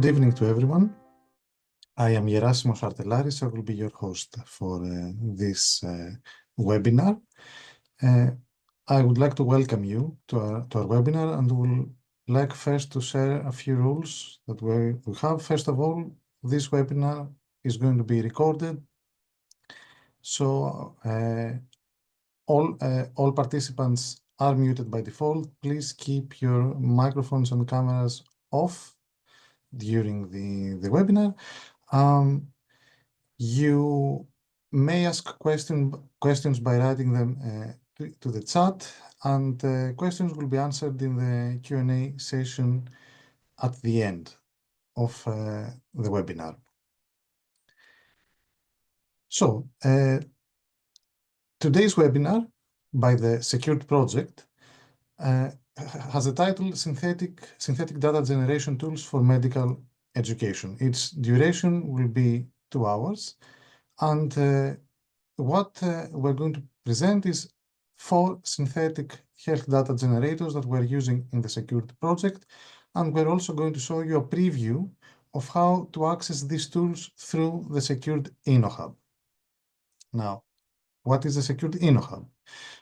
Good evening to everyone. I am Gerasimos Artelaris. I will be your host for this webinar. I would like to welcome you to our webinar, and would like first to share a few rules that we have. First of all, this webinar is going to be recorded, so all participants are muted by default. Please keep your microphones and cameras off during the webinar. You may ask questions by writing them to the chat, and questions will be answered in the Q&A session at the end of the webinar. So, today's webinar by the SECURED project has the title Synthetic Data Generation Tools for Medical Education. Its duration will be 2 hours, and what we're going to present is 4 synthetic health data generators that we're using in the SECURED project, and we're also going to show you a preview of how to access these tools through the SECURED Innohub. Now, what is the SECURED Innohub?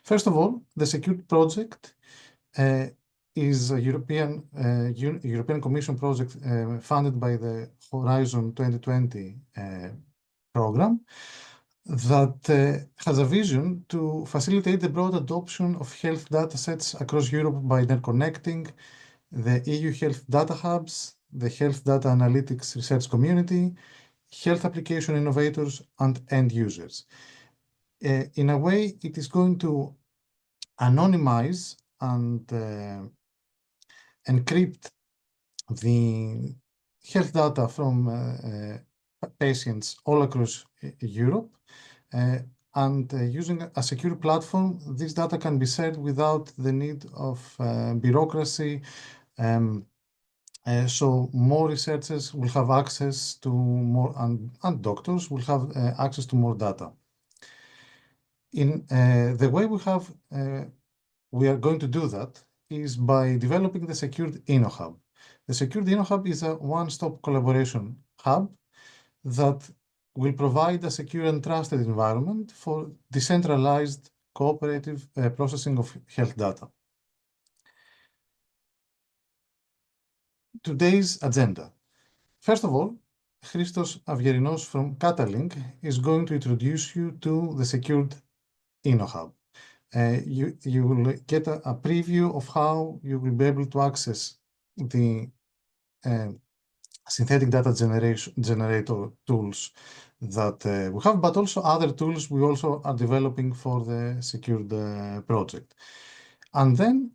First of all, the SECURED project is a European Commission project funded by the Horizon 2020 program that has a vision to facilitate the broad adoption of health data sets across Europe by interconnecting the EU health data hubs, the health data analytics research community, health application innovators, and end users. In a way, it is going to anonymize and encrypt the health data from patients all across Europe, and using a secure platform, this data can be shared without the need of bureaucracy. So more researchers will have access to more, and doctors will have access to more data. In the way we are going to do that is by developing the SECURED Innohub. The SECURED Innohub is a one-stop collaboration hub that will provide a secure and trusted environment for decentralized cooperative processing of health data. Today's agenda. First of all, Christos Avgerinos from Catalink is going to introduce you to the SECURED Innohub. You will get a preview of how you will be able to access the synthetic data generator tools that we have, but also other tools we also are developing for the SECURED project. And then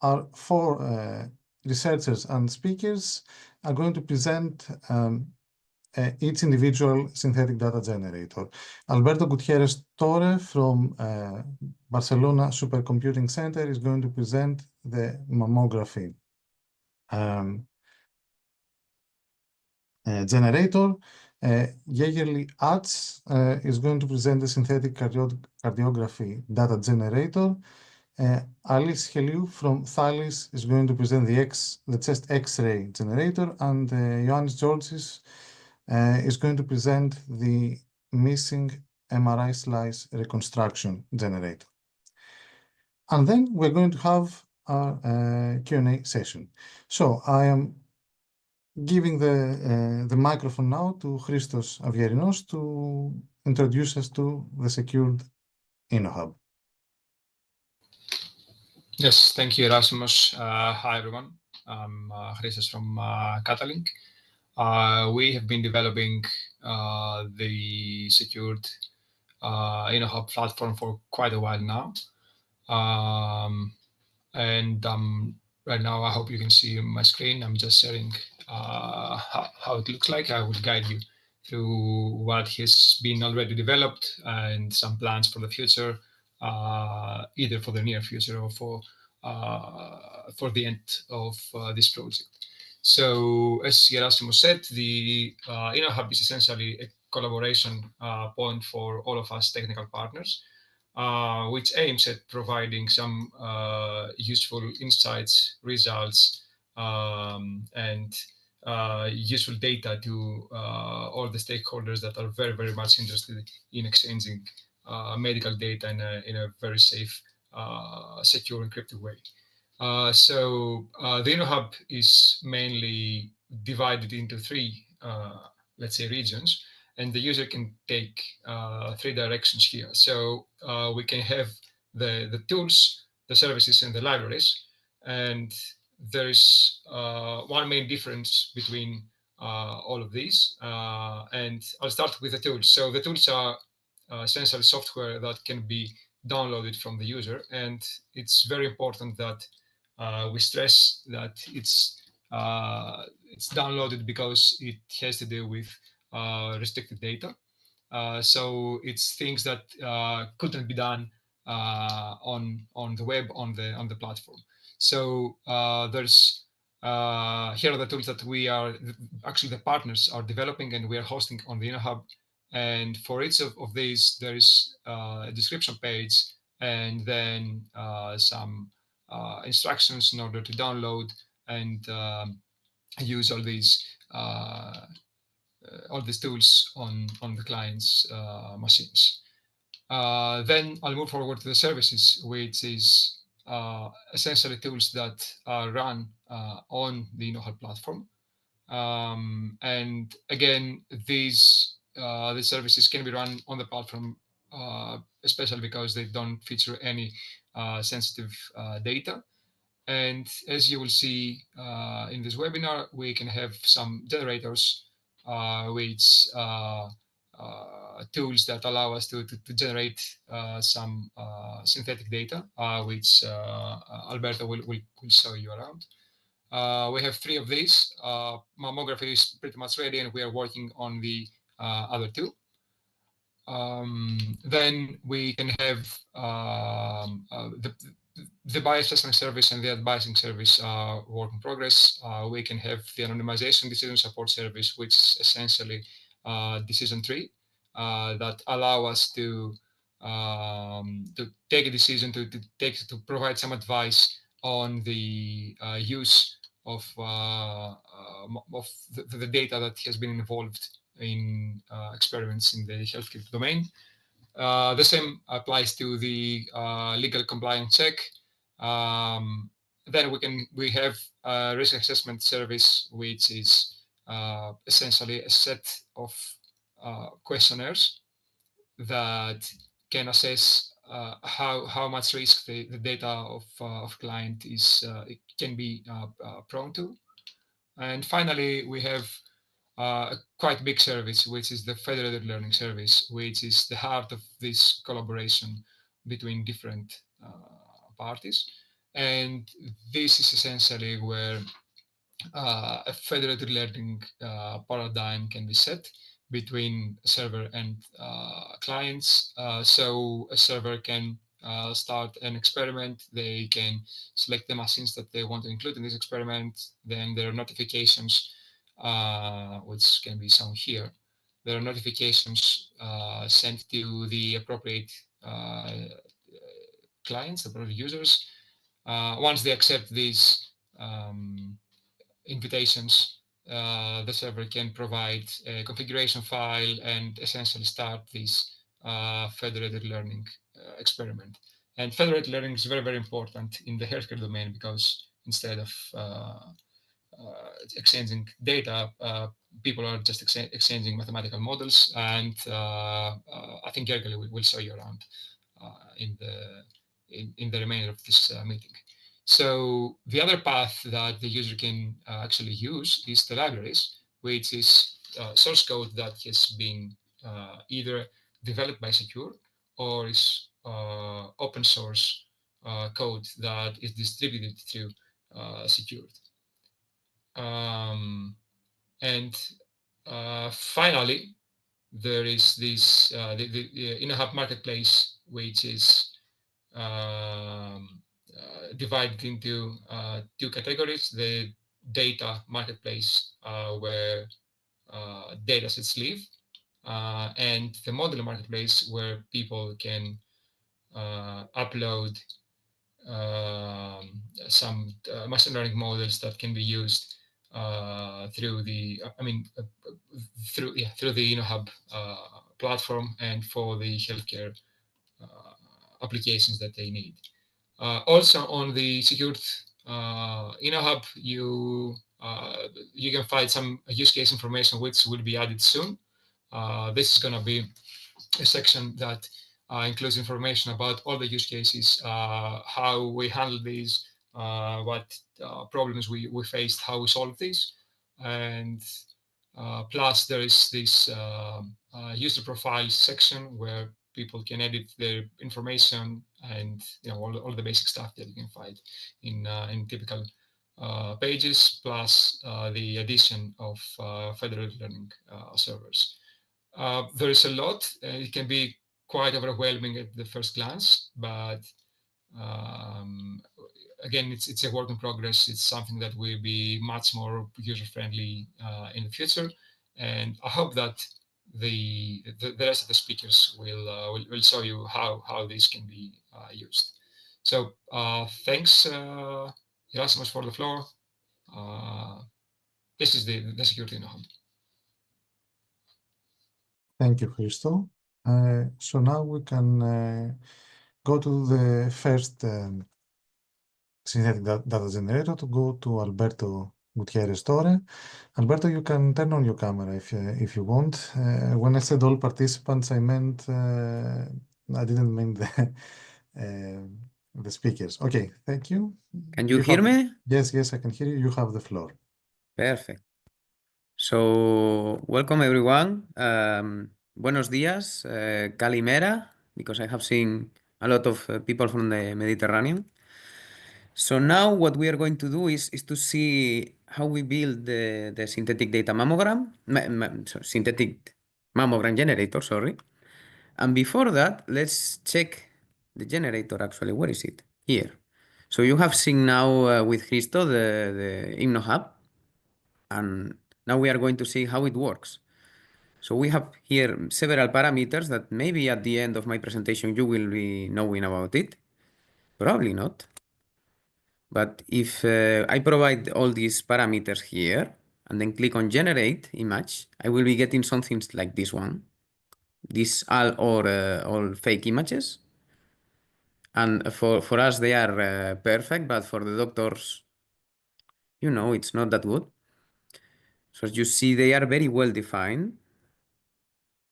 our 4 researchers and speakers are going to present each individual synthetic data generator. Alberto Gutierrez Torre from Barcelona Supercomputing Center is going to present the mammography generator. Jägerli Arts is going to present the synthetic cardiography data generator. Alice Heliou from Thalis is going to present the chest X-ray generator, and Ioannis Georgis is going to present the missing MRI slice reconstruction generator. And then we're going to have our Q&A session. So I am giving the microphone now to Christos Avgerinos to introduce us to the SECURED Innohub. Yes, thank you, Erasmus. Hi, everyone. I'm Christos from Catalink. We have been developing the SECURED Innohub platform for quite a while now. And right now, I hope you can see my screen. I'm just sharing how it looks like. I will guide you through what has been already developed and some plans for the future, either for the near future or for the end of this project. So, as Gerasimos said, the Innohub is essentially a collaboration point for all of us technical partners, which aims at providing some useful insights, results, and useful data to all the stakeholders that are very, very much interested in exchanging medical data in a very safe, secure, encrypted way. The Innohub is mainly divided into three, let's say, regions, and the user can take three directions here. So we can have the tools, the services, and the libraries. And there's one main difference between all of these. And I'll start with the tools. So the tools are essentially software that can be downloaded from the user. And it's very important that we stress that it's downloaded because it has to do with restricted data. So it's things that couldn't be done on the web, on the platform. So there's here are the tools that we are actually the partners are developing and we are hosting on the Innohub. And for each of these, there is a description page and then some instructions in order to download and use all these tools on the client's machines. Then I'll move forward to the services, which is essentially tools that are run on the Innohub platform. And again, these services can be run on the platform, especially because they don't feature any sensitive data. And as you will see in this webinar, we can have some generators, which tools that allow us to generate some synthetic data, which Alberto will show you around. We have three of these. Mammography is pretty much ready, and we are working on the other two. Then we can have the bias testing service and the advising service work in progress. We can have the anonymization decision support service, which is essentially decision tree that allow us to take a decision, to provide some advice on the use of the data that has been involved in experiments in the healthcare domain. The same applies to the legal compliance check. Then we have a risk assessment service, which is essentially a set of questionnaires that can assess how much risk the data of client is it can be prone to. And finally, we have a quite big service, which is the federated learning service, which is the heart of this collaboration between different parties. And this is essentially where a federated learning paradigm can be set between server and clients. So a server can start an experiment. They can select the machines that they want to include in this experiment. Then there are notifications, which can be shown here. There are notifications sent to the appropriate clients, appropriate users. Once they accept these invitations, the server can provide a configuration file and essentially start this federated learning experiment. And federated learning is very, very important in the healthcare domain because instead of exchanging data, people are just exchanging mathematical models. And I think Gergely will show you around in the remainder of this meeting. So the other path that the user can actually use is the libraries, which is source code that has been either developed by Secure or is open source code that is distributed through Secured. And finally, there is this the Innohub marketplace, which is divided into two categories: the data marketplace, where data sets live, and the model marketplace, where people can upload some machine learning models that can be used through the through the Innohub platform and for the healthcare applications that they need. Also on the secured Innohub, you can find some use case information which will be added soon. This is going to be a section that includes information about all the use cases, how we handle these, what problems we faced, how we solve these, and plus there is this user profile section where people can edit their information and all the basic stuff that you can find in typical pages, plus the addition of federated learning servers. There is a lot. It can be quite overwhelming at the first glance, but again, it's a work in progress. It's something that will be much more user-friendly in the future, and I hope that the rest of the speakers will show you how this can be used. So thanks, Erasmus, for the floor. This is the Security Innohub. Thank you, Christo. So now we can go to the first synthetic data generator to go to Alberto Gutierrez Torre. Alberto, you can turn on your camera if you want. When I said all participants, I meant I didn't mean the speakers. Okay, thank you. Can you hear me? Yes, I can hear you. You have the floor. Perfect. So welcome everyone. Buenos días, Kalimera, because I have seen a lot of people from the Mediterranean. So now what we are going to do is to see how we build the synthetic data mammogram, synthetic mammogram generator, sorry. And before that, let's check the generator actually. Where is it? Here. So you have seen now with Christo the Innohub, and now we are going to see how it works. So we have here several parameters that maybe at the end of my presentation you will be knowing about it. Probably not. But if I provide all these parameters here and then click on generate image, I will be getting something like this one. These are all fake images. And for us, they are perfect, but for the doctors, it's not that good. So as you see, they are very well defined.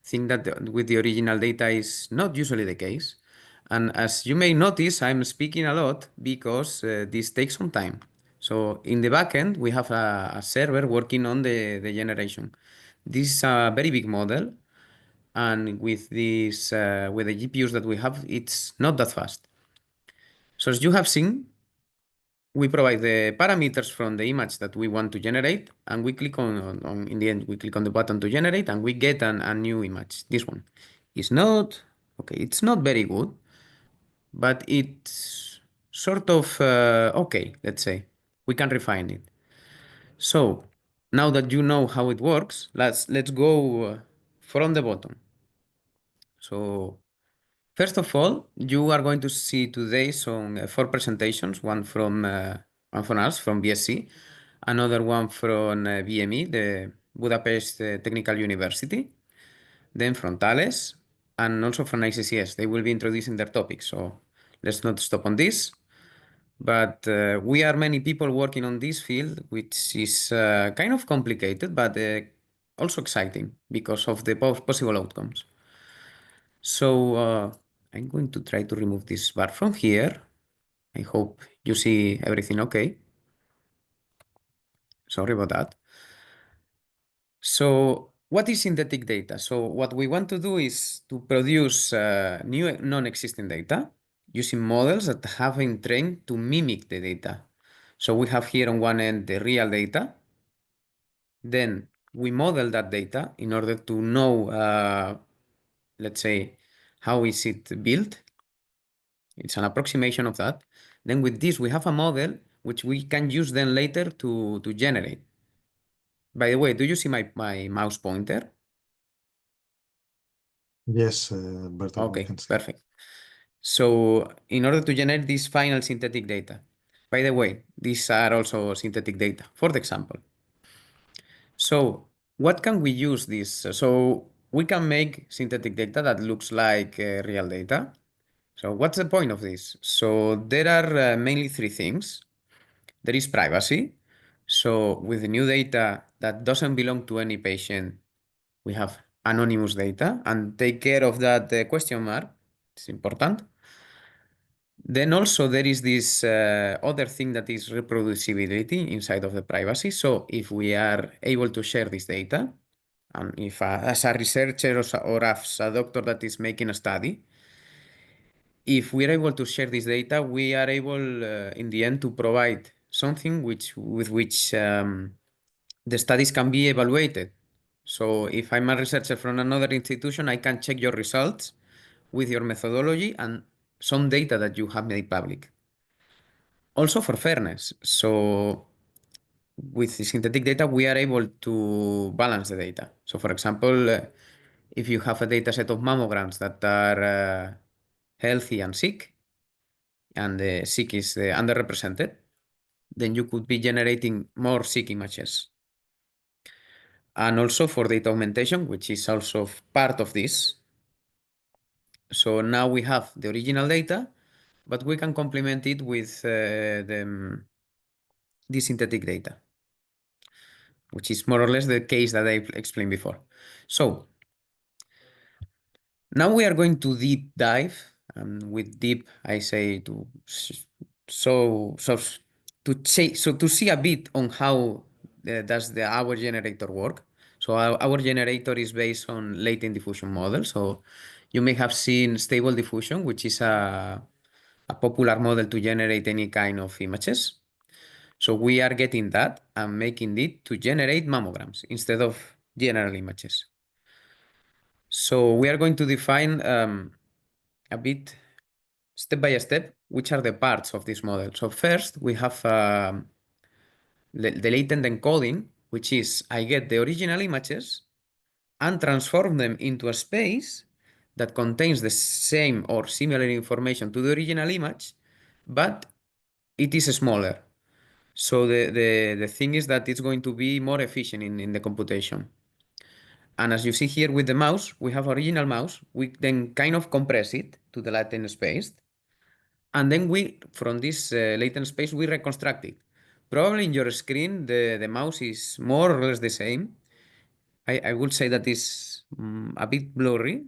Think that with the original data is not usually the case. And as you may notice, I'm speaking a lot because this takes some time. So in the backend, we have a server working on the generation. This is a very big model. And with this, with the GPUs that we have, it's not that fast. So as you have seen, we provide the parameters from the image that we want to generate, and we click on in the end, we click on the button to generate, and we get a new image. This one is not, okay, it's not very good, but it's sort of okay, let's say. We can refine it. So now that you know how it works, let's go from the bottom. So first of all, you are going to see today some 4 presentations, one from us, from BSc, another one from BME, the Budapest Technical University, then from Thales, and also from ICCS. They will be introducing their topics, so let's not stop on this. But we are many people working on this field, which is kind of complicated, but also exciting because of the possible outcomes. So I'm going to try to remove this bar from here. I hope you see everything okay. Sorry about that. So what is synthetic data? So what we want to do is to produce new non-existing data using models that have been trained to mimic the data. So we have here on one end the real data. Then we model that data in order to know, let's say, how is it built. It's an approximation of that. Then with this, we have a model which we can use then later to generate. By the way, do you see my mouse pointer? Yes, Alberto, Okay, we can see. perfect. So in order to generate this final synthetic data, by the way, these are also synthetic data. For example, So what can we use this? So we can make synthetic data that looks like real data. So what's the point of this? So there are mainly three things. There is privacy. So with the new data that doesn't belong to any patient, we have anonymous data and take care of that question mark. It's important. Then also there is this other thing that is reproducibility inside of the privacy. So if we are able to share this data, and if as a researcher or as a doctor that is making a study, if we are able to share this data, we are able in the end to provide something with which the studies can be evaluated. So if I'm a researcher from another institution, I can check your results with your methodology and some data that you have made public. Also for fairness. So with the synthetic data, we are able to balance the data. So for example, if you have a data set of mammograms that are healthy and sick, and the sick is underrepresented, then you could be generating more sick images. And also for data augmentation, which is also part of this. So now we have the original data, but we can complement it with the synthetic data, which is more or less the case that I explained before. So now we are going to deep dive, and with deep I say to to see a bit on how does our generator work. So our generator is based on latent diffusion model. So you may have seen stable diffusion, which is a popular model to generate any kind of images. So we are getting that and making it to generate mammograms instead of general images. So we are going to define a bit step by step which are the parts of this model. So first we have the latent encoding, which is I get the original images and transform them into a space that contains the same or similar information to the original image, but it is smaller. So the thing is that it's going to be more efficient in the computation. And as you see here with the mouse, we have original mouse. We then kind of compress it to the latent space. And then we, from this latent space, we reconstruct it. Probably in your screen, the mouse is more or less the same. I would say that is a bit blurry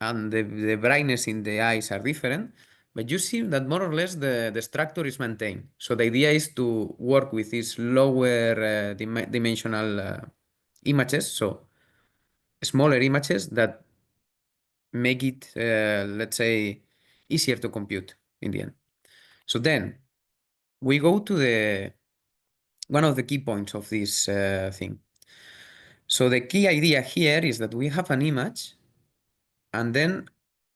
and the brightness in the eyes are different. But you see that more or less the structure is maintained. So the idea is to work with these lower dimensional images. So smaller images that make it, let's say, easier to compute in the end. So then we go to the one of the key points of this thing. So the key idea here is that we have an image and then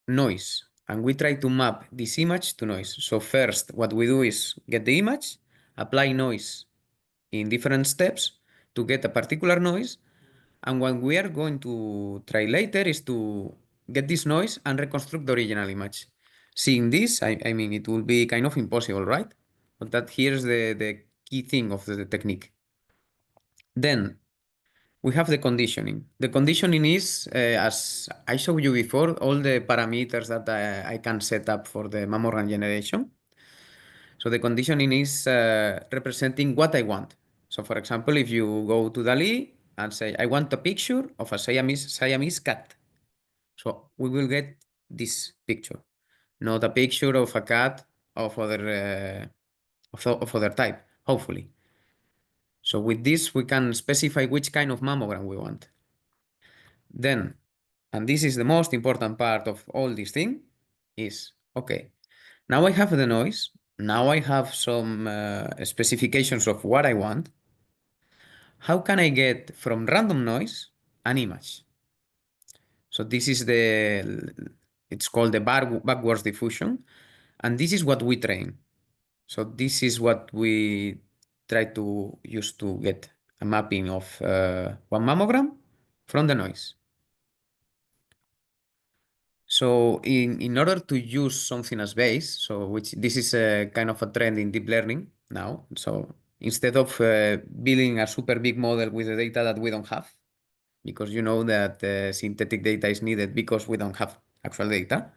noise, and we try to map this image to noise. So first, what we do is get the image, apply noise in different steps to get a particular noise. And what we are going to try later is to get this noise and reconstruct the original image. Seeing this, I mean, it will be kind of impossible, right? But that here's the key thing of the technique. Then we have the conditioning. The conditioning is, as I showed you before, all the parameters that I can set up for the mammogram generation. So the conditioning is representing what I want. So for example, if you go to DALI and say, I want a picture of a Siamese cat. So we will get this picture, not a picture of a cat of other type, hopefully. So with this, we can specify which kind of mammogram we want. Then, and this is the most important part of all this thing, is, okay, now I have the noise. Now I have some specifications of what I want. How can I get from random noise an image? So this is it's called the backwards diffusion. And this is what we train. So this is what we try to use to get a mapping of one mammogram from the noise. So in order to use something as base, so which this is a kind of a trend in deep learning now. So instead of building a super big model with the data that we don't have, because you know that synthetic data is needed because we don't have actual data,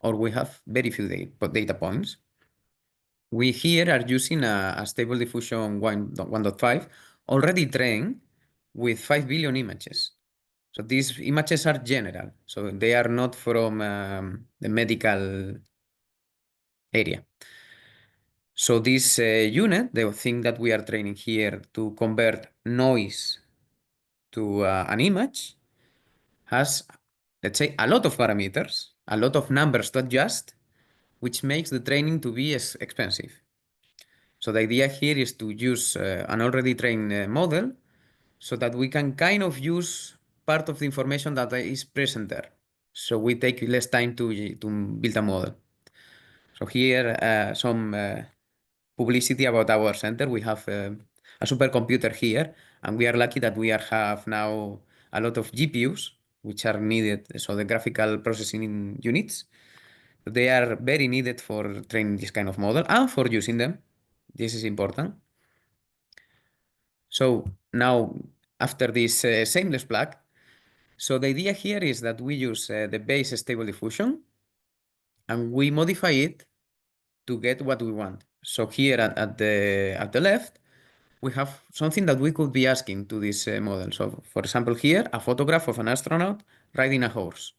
or we have very few data points. We here are using a stable diffusion 1.5 already trained with 5 billion images. So these images are general, so they are not from the medical area. So this unit, the thing that we are training here to convert noise to an image, has, let's say, a lot of parameters, a lot of numbers to adjust, which makes the training to be expensive. So the idea here is to use an already trained model so that we can kind of use part of the information that is present there. So we take less time to build a model. So here, some publicity about our center. We have a supercomputer here, and we are lucky that we have now a lot of GPUs, which are needed. So the graphical processing units, they are very needed for training this kind of model and for using them. This is important. So now, after this seamless plug, so the idea here is that we use the base stable diffusion and we modify it to get what we want. So here at the left, we have something that we could be asking to this model. So for example, here, a photograph of an astronaut riding a horse.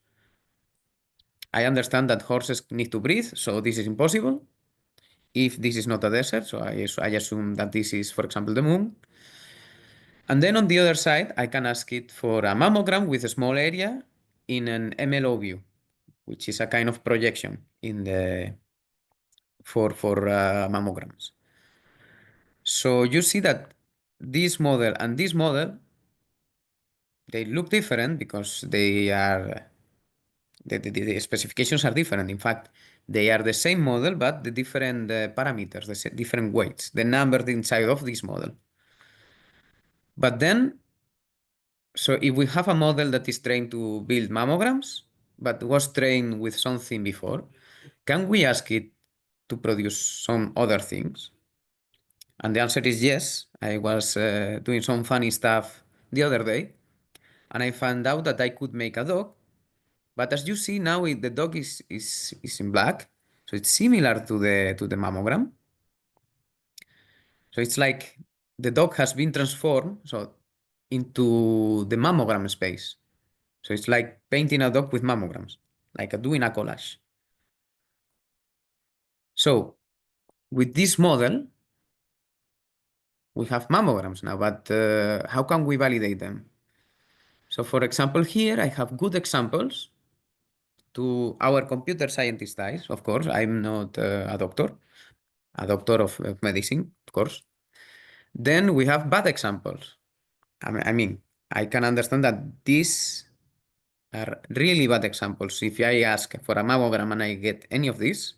I understand that horses need to breathe, so this is impossible. If this is not a desert, so I assume that this is, for example, the moon. And then on the other side, I can ask it for a mammogram with a small area in an MLO view, which is a kind of projection in the for mammograms. So you see that this model and this model, they look different because they are the specifications are different. In fact, they are the same model, but the different parameters, the different weights, the numbers inside of this model. But then, so if we have a model that is trained to build mammograms, but was trained with something before, can we ask it to produce some other things? And the answer is yes. I was doing some funny stuff the other day, and I found out that I could make a dog. But as you see now, the dog is in black, so it's similar to the mammogram. So it's like the dog has been transformed into the mammogram space. So it's like painting a dog with mammograms, like doing a collage. So with this model, we have mammograms now, but how can we validate them? So for example, here I have good examples to our computer scientist eyes. Of course, I'm not a doctor of medicine, of course. Then we have bad examples. I mean, I can understand that these are really bad examples. If I ask for a mammogram and I get any of these,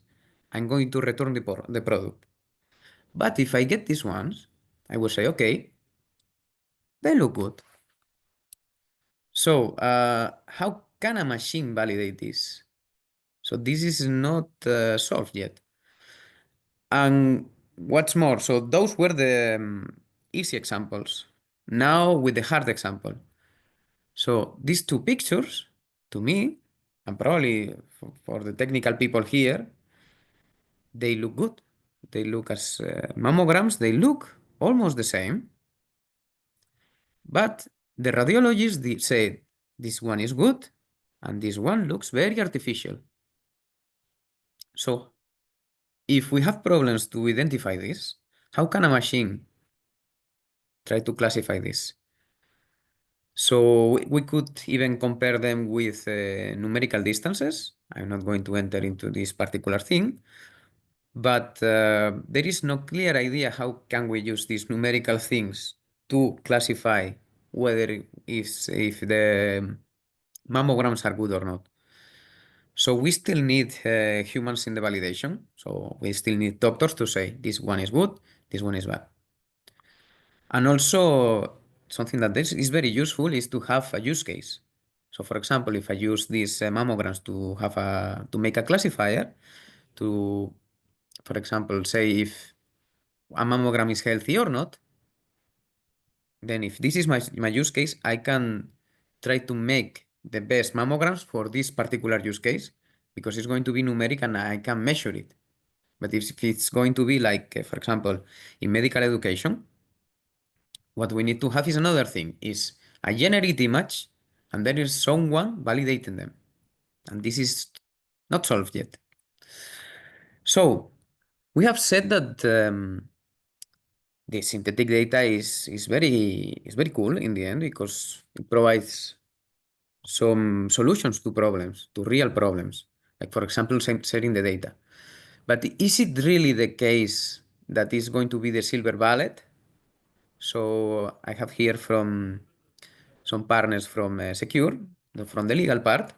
I'm going to return the product. But if I get these ones, I will say, okay, they look good. So how can a machine validate this? So this is not solved yet. And what's more, so those were the easy examples. Now with the hard example. So these two pictures, to me, and probably for the technical people here, they look good. They look as mammograms, they look almost the same. But the radiologists say this one is good and this one looks very artificial. So if we have problems to identify this, how can a machine try to classify this? So we could even compare them with numerical distances. I'm not going to enter into this particular thing, but there is no clear idea how can we use these numerical things to classify whether if the mammograms are good or not. So we still need humans in the validation. So we still need doctors to say this one is good, this one is bad. And also something that is very useful is to have a use case. So for example, if I use these mammograms to make a classifier to, for example, say if a mammogram is healthy or not, then if this is my use case, I can try to make the best mammograms for this particular use case because it's going to be numeric and I can measure it. But if it's going to be like, for example, in medical education, what we need to have is another thing, is a generic image and there is someone validating them. And this is not solved yet. So we have said that the synthetic data is very cool in the end because it provides some solutions to problems, to real problems. Like for example, sharing the data. But is it really the case that is going to be the silver bullet? So I have here from some partners from Secure, from the legal part,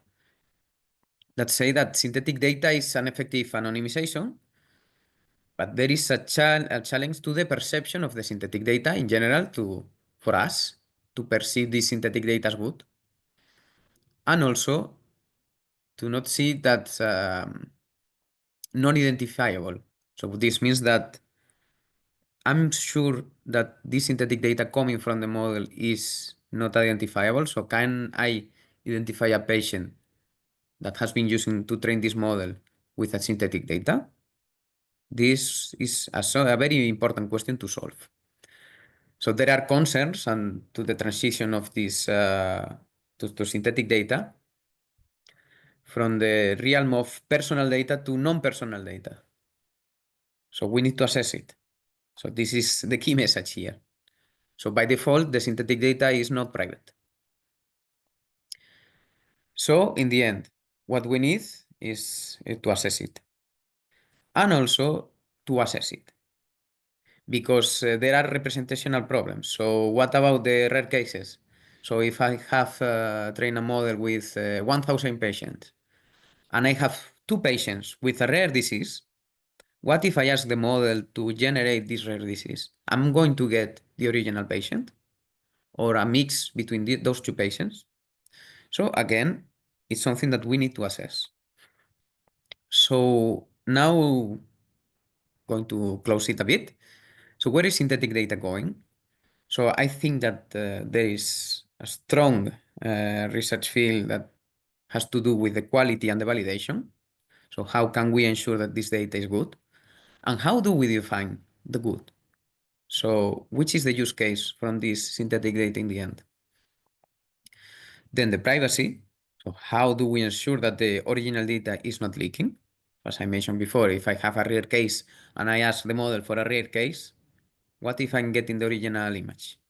that say that synthetic data is an effective anonymization, but there is a challenge to the perception of the synthetic data in general for us to perceive this synthetic data as good, and also to not see that non-identifiable. So this means that I'm sure that this synthetic data coming from the model is not identifiable. So can I identify a patient that has been using to train this model with a synthetic data? This is a very important question to solve. So there are concerns and to the transition of this to synthetic data from the realm of personal data to non-personal data. So we need to assess it. So this is the key message here. So by default, the synthetic data is not private. So in the end, what we need is to assess it and also to assess it because there are representational problems. So what about the rare cases? So if I have trained a model with 1,000 patients and I have 2 patients with a rare disease, what if I ask the model to generate this rare disease? I'm going to get the original patient or a mix between those 2 patients. So again, it's something that we need to assess. So now going to close it a bit. So where is synthetic data going? So I think that there is a strong research field that has to do with the quality and the validation. So how can we ensure that this data is good? And how do we define the good? So which is the use case from this synthetic data in the end? Then the privacy. So how do we ensure that the original data is not leaking? As I mentioned before, if I have a rare case and I ask the model for a rare case, what if I'm getting the original image?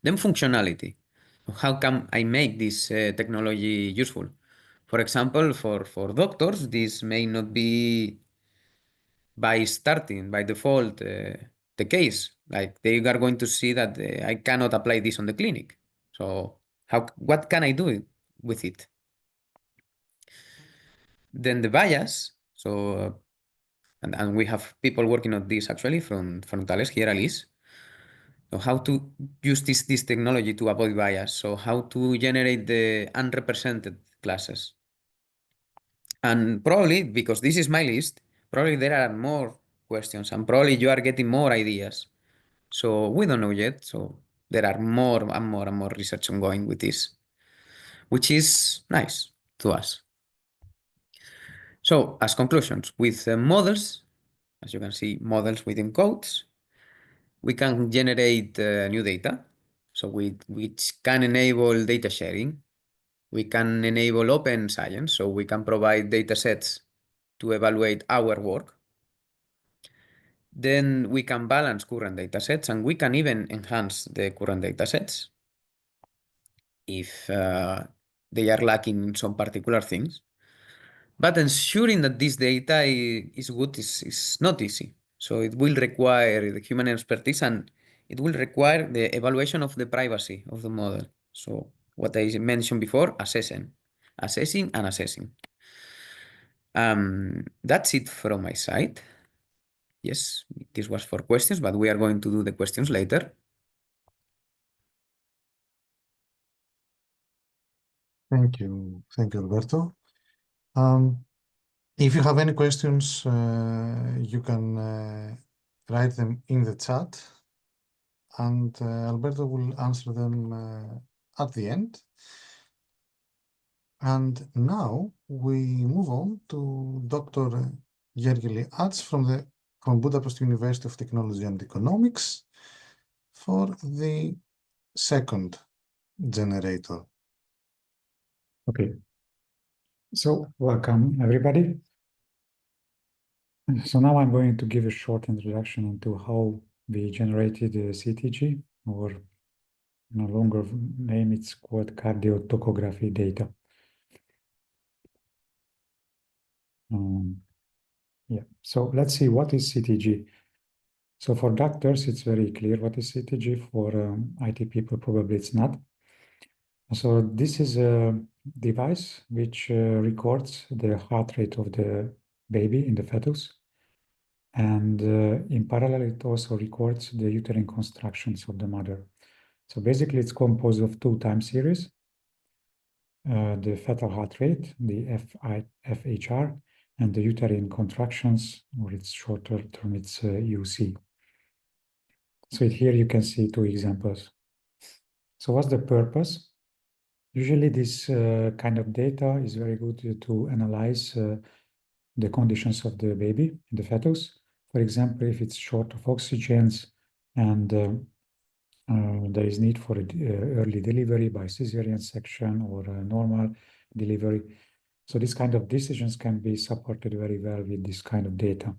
Then functionality. How can I make this technology useful? For example, for doctors, this may not be by starting by default the case. Like they are going to see that I cannot apply this on the clinic. So what can I do with it? Then the bias. So and we have people working on this actually from Thales here, Alice. So how to use this technology to avoid bias. So how to generate the unrepresented classes. And probably, because this is my list, probably there are more questions and probably you are getting more ideas. So we don't know yet. So there are more and more and more research ongoing with this, which is nice to us. So as conclusions, with models, as you can see, models within codes, we can generate new data. So which can enable data sharing. We can enable open science, so we can provide data sets to evaluate our work. Then we can balance current data sets and we can even enhance the current data sets if they are lacking some particular things. But ensuring that this data is good is not easy. So it will require the human expertise and it will require the evaluation of the privacy of the model. So what I mentioned before, assessing and assessing. That's it from my side. Yes, this was for questions, but we are going to do the questions later. Thank you, Alberto. If you have any questions, you can write them in the chat, and Alberto will answer them at the end. And now we move on to Dr. Gergely Ats from Budapest University of Technology and Economics for the second generator. Okay. So welcome everybody. So now I'm going to give a short introduction into how we generated the CTG, or in a longer name, it's called cardiotocography data. Yeah, so let's see, what is CTG? So for doctors, it's very clear what is CTG. For IT people, probably it's not. So this is a device which records the heart rate of the baby in the fetus. And in parallel, it also records the uterine contractions of the mother. So basically, it's composed of two time series, the fetal heart rate, the FHR, and the uterine contractions, or its shorter term, it's UC. So here you can see two examples. So what's the purpose? Usually this kind of data is very good to analyze the conditions of the baby, the fetus. For example, if it's short of oxygens and there is need for early delivery by cesarean section or normal delivery. So this kind of decisions can be supported very well with this kind of data.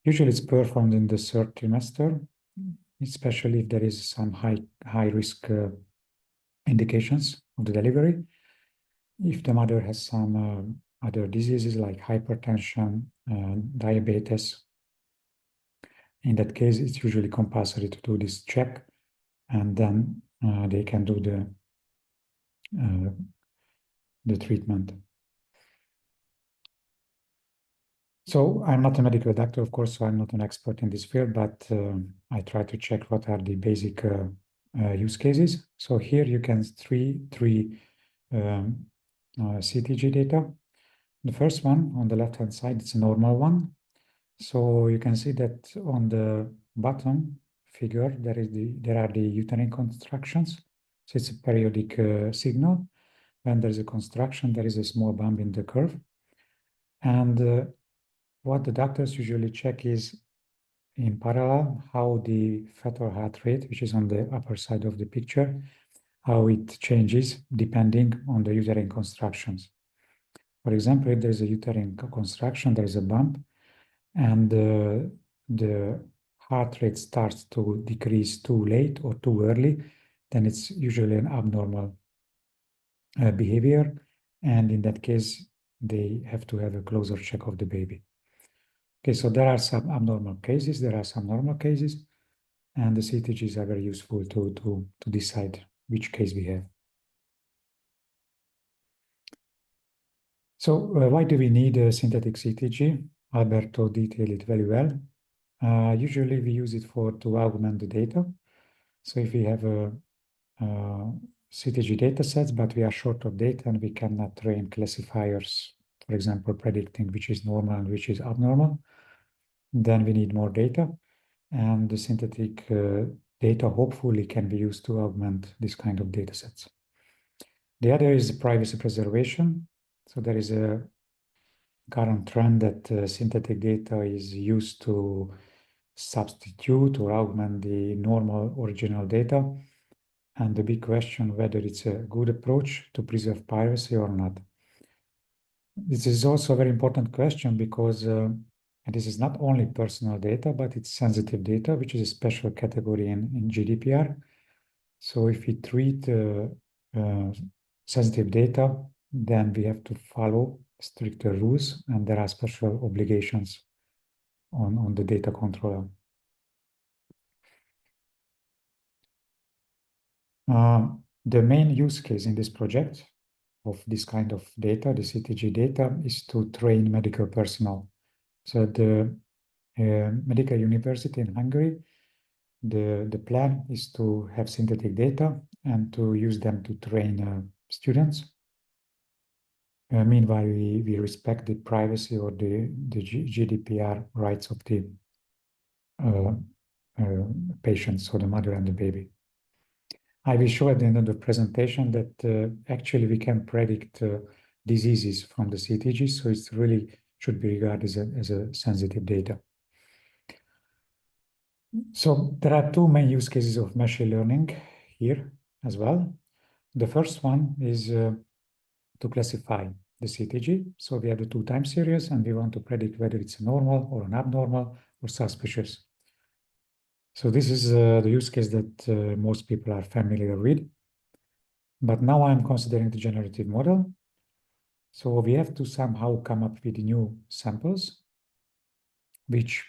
Usually it's performed in the third trimester, especially if there is some high risk indications of the delivery. If the mother has some other diseases like hypertension, diabetes, in that case, it's usually compulsory to do this check, and then they can do the treatment. So I'm not a medical doctor, of course, so I'm not an expert in this field, but I try to check what are the basic use cases. So here you can see three CTG data. The first one on the left-hand side, it's a normal one. So you can see that on the bottom figure, there are the uterine contractions. So it's a periodic signal. When there's a contraction, there is a small bump in the curve. And what the doctors usually check is, in parallel, how the fetal heart rate, which is on the upper side of the picture, how it changes depending on the uterine contractions. For example, if there's a uterine contraction, there is a bump, and the heart rate starts to decrease too late or too early, then it's usually an abnormal behavior. And in that case, they have to have a closer check of the baby. Okay, so there are some abnormal cases, there are some normal cases, and the CTGs are very useful to decide which case we have. So why do we need a synthetic CTG? Alberto detailed it very well. Usually we use it to augment the data. So if we have a CTG data sets, but we are short of data and we cannot train classifiers, for example, predicting which is normal and which is abnormal, then we need more data. And the synthetic data hopefully can be used to augment this kind of data sets. The other is privacy preservation. So there is a current trend that synthetic data is used to substitute or augment the normal original data. And the big question whether it's a good approach to preserve privacy or not. This is also a very important question because and this is not only personal data, but it's sensitive data, which is a special category in GDPR. So if we treat sensitive data, then we have to follow stricter rules, and there are special obligations on the data controller. The main use case in this project of this kind of data, the CTG data, is to train medical personnel. So the medical university in Hungary, the plan is to have synthetic data and to use them to train students. Meanwhile, we respect the privacy or the GDPR rights of the patients, so the mother and the baby. I will show at the end of the presentation that actually we can predict diseases from the CTG, so it's really should be regarded as a sensitive data. So there are two main use cases of machine learning here as well. The first one is to classify the CTG. So we have the two time series and we want to predict whether it's normal or an abnormal or suspicious. So this is the use case that most people are familiar with. But now I'm considering the generative model. So we have to somehow come up with new samples which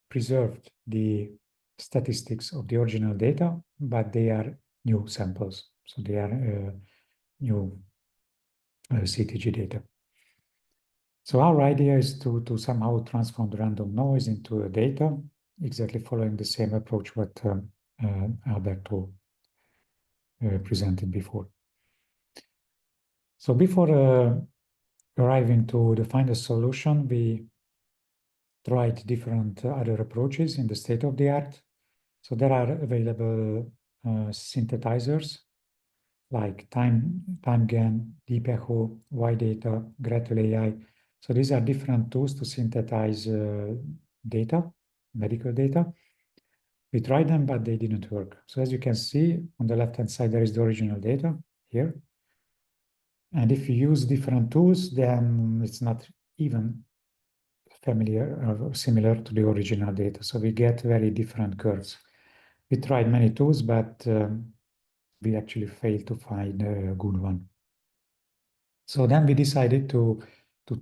preserved the statistics of the original data, but they are new samples. So they are new CTG data. So our idea is to somehow transform the random noise into a data, exactly following the same approach what Alberto presented before. So before arriving to the final solution, we tried different other approaches in the state of the art. So there are available synthesizers like TimeGAN, DeepEcho, YData, Gretel AI. So these are different tools to synthesize data, medical data. We tried them, but they didn't work. So as you can see, on the left-hand side, there is the original data here. And if you use different tools, then it's not even familiar or similar to the original data. So we get very different curves. We tried many tools, but we actually failed to find a good one. So then we decided to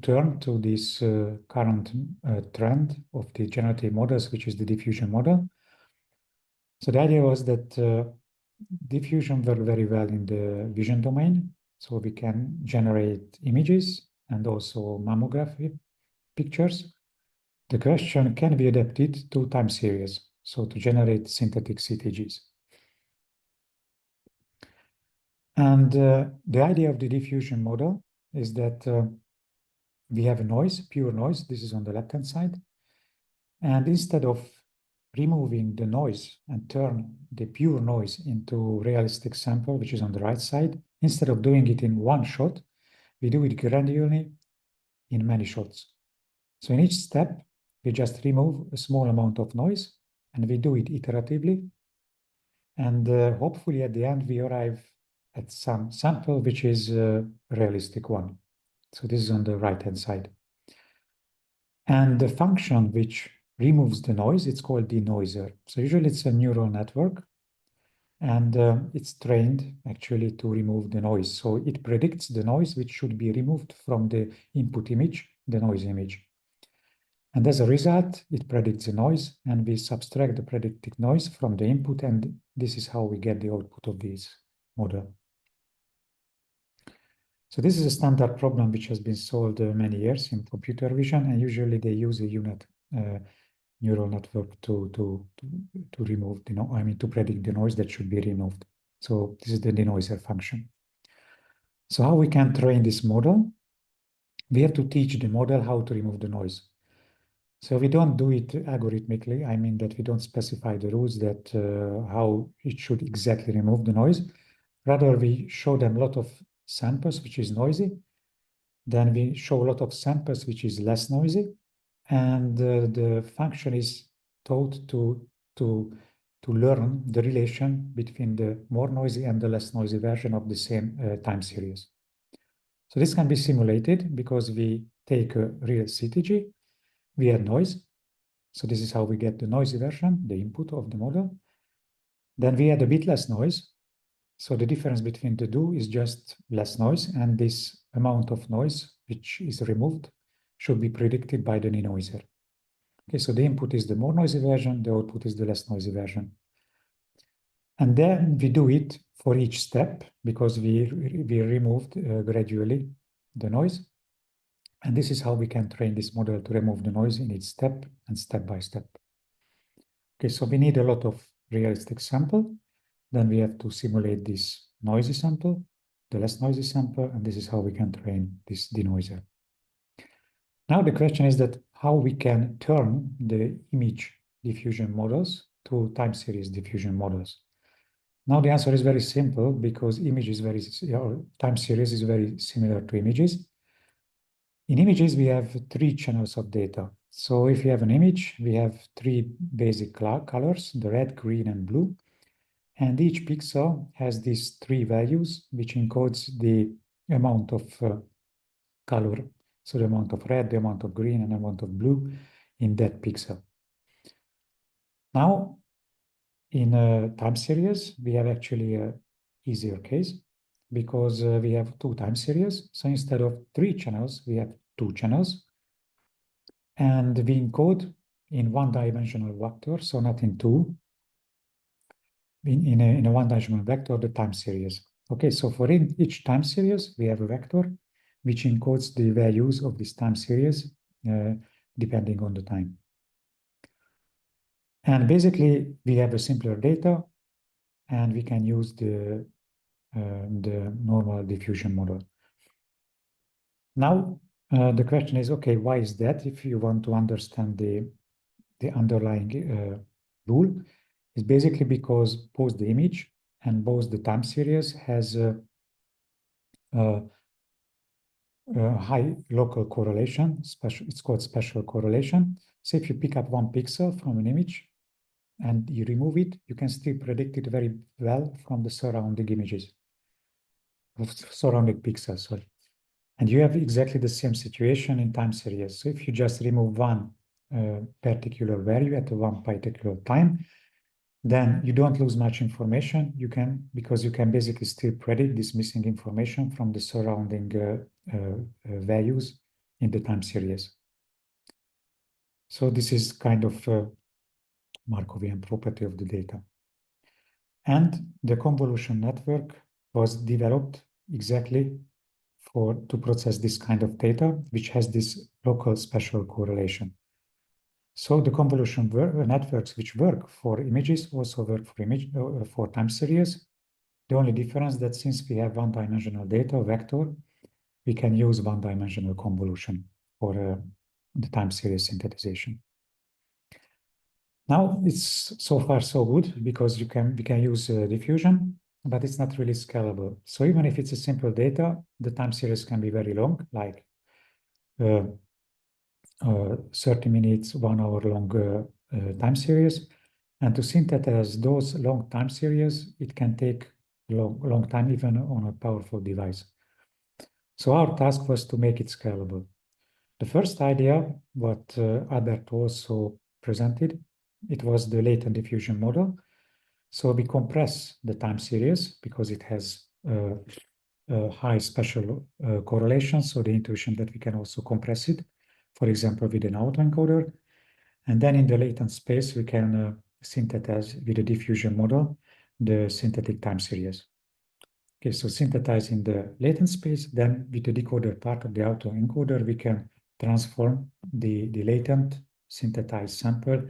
turn to this current trend of the generative models, which is the diffusion model. So the idea was that diffusion worked very well in the vision domain. So we can generate images and also mammography pictures. The question can be adapted to time series, so to generate synthetic CTGs. And the idea of the diffusion model is that we have a noise, pure noise. This is on the left-hand side. And instead of removing the noise and turn the pure noise into realistic sample, which is on the right side, instead of doing it in one shot, we do it gradually in many shots. So in each step, we just remove a small amount of noise and we do it iteratively. And hopefully at the end, we arrive at some sample, which is a realistic one. So this is on the right-hand side. And the function which removes the noise, it's called denoiser. So usually it's a neural network and it's trained actually to remove the noise. So it predicts the noise which should be removed from the input image, the noise image. And as a result, it predicts the noise and we subtract the predicted noise from the input, and this is how we get the output of this model. So this is a standard problem which has been solved many years in computer vision, and usually they use a unit neural network to remove the to predict the noise that should be removed. So this is the denoiser function. So how we can train this model? We have to teach the model how to remove the noise. So we don't do it algorithmically. I mean that we don't specify the rules that how it should exactly remove the noise. Rather, we show them a lot of samples, which is noisy. Then we show a lot of samples, which is less noisy. And the function is taught to learn the relation between the more noisy and the less noisy version of the same time series. So this can be simulated because we take a real CTG, we add noise. So this is how we get the noisy version, the input of the model. Then we add a bit less noise. So the difference between the two is just less noise, and this amount of noise which is removed should be predicted by the denoiser. Okay, so the input is the more noisy version, the output is the less noisy version. And then we do it for each step because we removed gradually the noise. And this is how we can train this model to remove the noise in each step and step by step. Okay, so we need a lot of realistic sample. Then we have to simulate this noisy sample, the less noisy sample, and this is how we can train this denoiser. Now the question is that how we can turn the image diffusion models to time series diffusion models. Now the answer is very simple because image is very, or time series is very similar to images. In images, we have 3 channels of data. So if you have an image, we have 3 basic colors, the red, green, and blue. And each pixel has these 3 values, which encodes the amount of color. So the amount of red, the amount of green, and the amount of blue in that pixel. Now, in a time series, we have actually an easier case because we have 2 time series. So instead of 3 channels, we have 2 channels. And we encode in one-dimensional vector, so not in 2, in a one-dimensional vector, the time series. Okay, so for each time series, we have a vector which encodes the values of this time series depending on the time. And basically, we have a simpler data, and we can use the normal diffusion model. Now, the question is, okay, why is that? If you want to understand the underlying rule, is basically because both the image and both the time series has a high local correlation. It's called special correlation. So if you pick up one pixel from an image and you remove it, you can still predict it very well from the surrounding images, surrounding pixels, sorry. And you have exactly the same situation in time series. So if you just remove one particular value at one particular time, then you don't lose much information. Because you can basically still predict this missing information from the surrounding values in the time series. So this is kind of a Markovian property of the data. And the convolution network was developed exactly to process this kind of data, which has this local special correlation. So the convolution networks which work for images also work for time series. The only difference that since we have one-dimensional data vector, we can use one-dimensional convolution for the time series synthesization. Now it's so far so good because we can use diffusion, but it's not really scalable. So even if it's a simple data, the time series can be very long, like 30 minutes, 1 hour long time series. And to synthesize those long time series, it can take a long time, even on a powerful device. So our task was to make it scalable. The first idea, what Albert also presented, it was the latent diffusion model. So we compress the time series because it has high special correlation. So the intuition that we can also compress it, for example, with an autoencoder. And then in the latent space, we can synthesize with a diffusion model the synthetic time series. Okay, so synthesize in the latent space, then with the decoder part of the autoencoder, we can transform the latent synthesized sample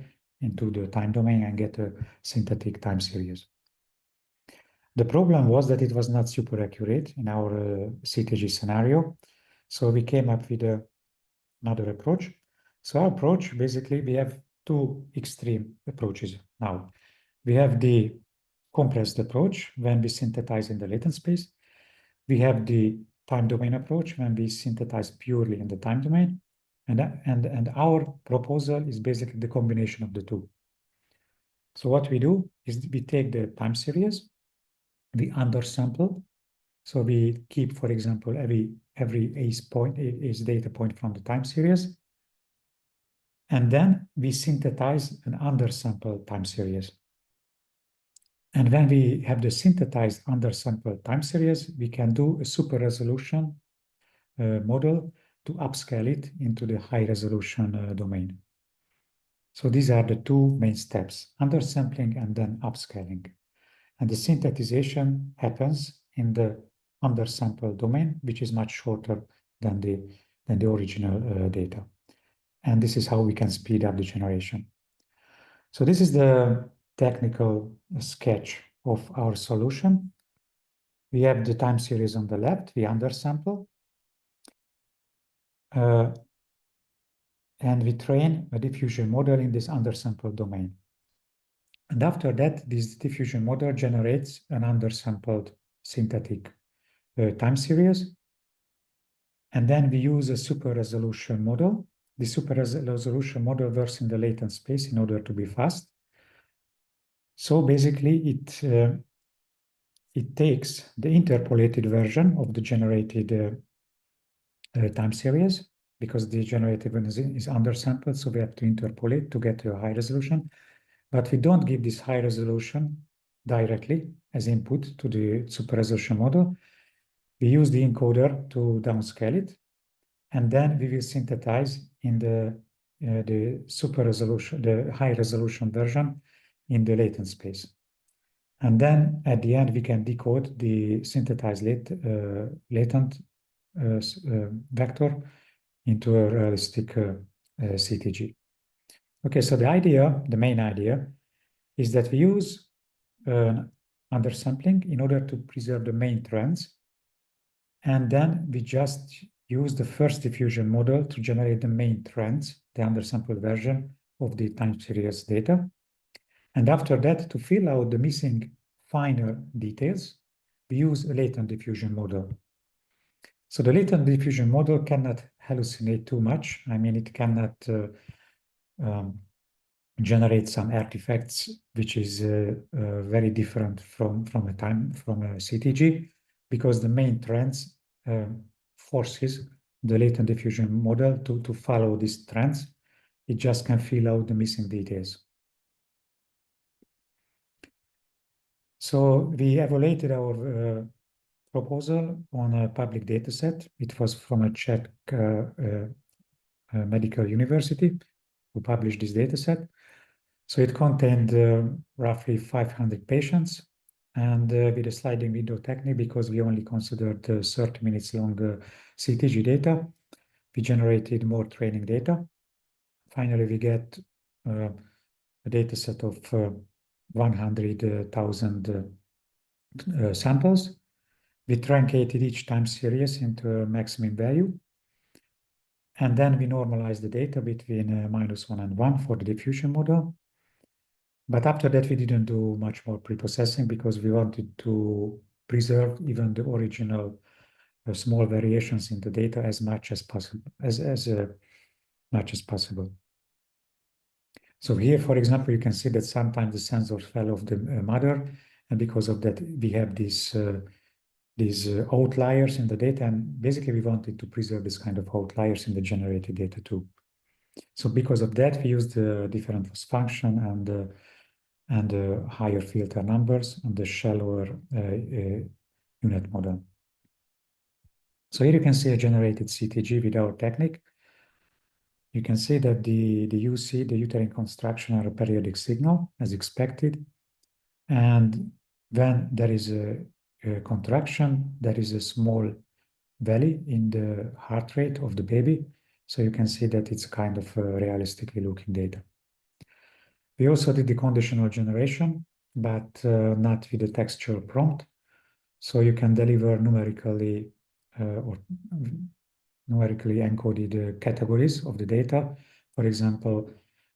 into the time domain and get a synthetic time series. The problem was that it was not super accurate in our CTG scenario. So we came up with another approach. So our approach, basically, we have 2 extreme approaches now. We have the compressed approach when we synthesize in the latent space. We have the time domain approach when we synthesize purely in the time domain. And our proposal is basically the combination of the 2. So what we do is we take the time series, we undersample. So we keep, for example, every ACE data point from the time series. And then we synthesize an undersampled time series. And when we have the synthesized undersampled time series, we can do a super resolution model to upscale it into the high resolution domain. So these are the 2 main steps, undersampling and then upscaling. And the synthesization happens in the undersampled domain, which is much shorter than the original data. And this is how we can speed up the generation. So this is the technical sketch of our solution. We have the time series on the left, we undersample. and we train a diffusion model in this undersampled domain. And after that, this diffusion model generates an undersampled synthetic time series. And then we use a super resolution model. The super resolution model works in the latent space in order to be fast. So basically, it takes the interpolated version of the generated time series, because the generated one is undersampled, so we have to interpolate to get to a high resolution. But we don't give this high resolution directly as input to the super resolution model. We use the encoder to downscale it, and then we will synthesize in the super resolution, the high resolution version in the latent space. And then at the end, we can decode the synthesized latent vector into a realistic CTG. Okay, so the main idea, is that we use undersampling in order to preserve the main trends. And then we just use the first diffusion model to generate the main trends, the undersampled version of the time series data. And after that, to fill out the missing finer details, we use a latent diffusion model. So the latent diffusion model cannot hallucinate too much. I mean, it cannot generate some artifacts which is very different from a CTG, because the main trends forces the latent diffusion model to follow these trends. It just can fill out the missing details. So we evaluated our proposal on a public data set. It was from a Czech medical university who published this data set. So it contained roughly 500 patients, and with a sliding window technique, because we only considered 30 minutes long CTG data, we generated more training data. Finally, we get a data set of 100,000 samples. We truncated each time series into a maximum value. And then we normalized the data between -1 and 1 for the diffusion model. But after that, we didn't do much more preprocessing, because we wanted to preserve even the original small variations in the data as much as possible. So here, for example, you can see that sometimes the sensor fell off the mother, and because of that, we have these outliers in the data, and basically we wanted to preserve this kind of outliers in the generated data too. So because of that, we used the different loss function and higher filter numbers and the shallower unit model. So here you can see a generated CTG with our technique. You can see that the UC, the uterine construction, are a periodic signal as expected. And when there is a contraction, there is a small valley in the heart rate of the baby. So you can see that it's kind of realistically looking data. We also did the conditional generation, but not with the textual prompt. So you can deliver numerically encoded categories of the data. For example,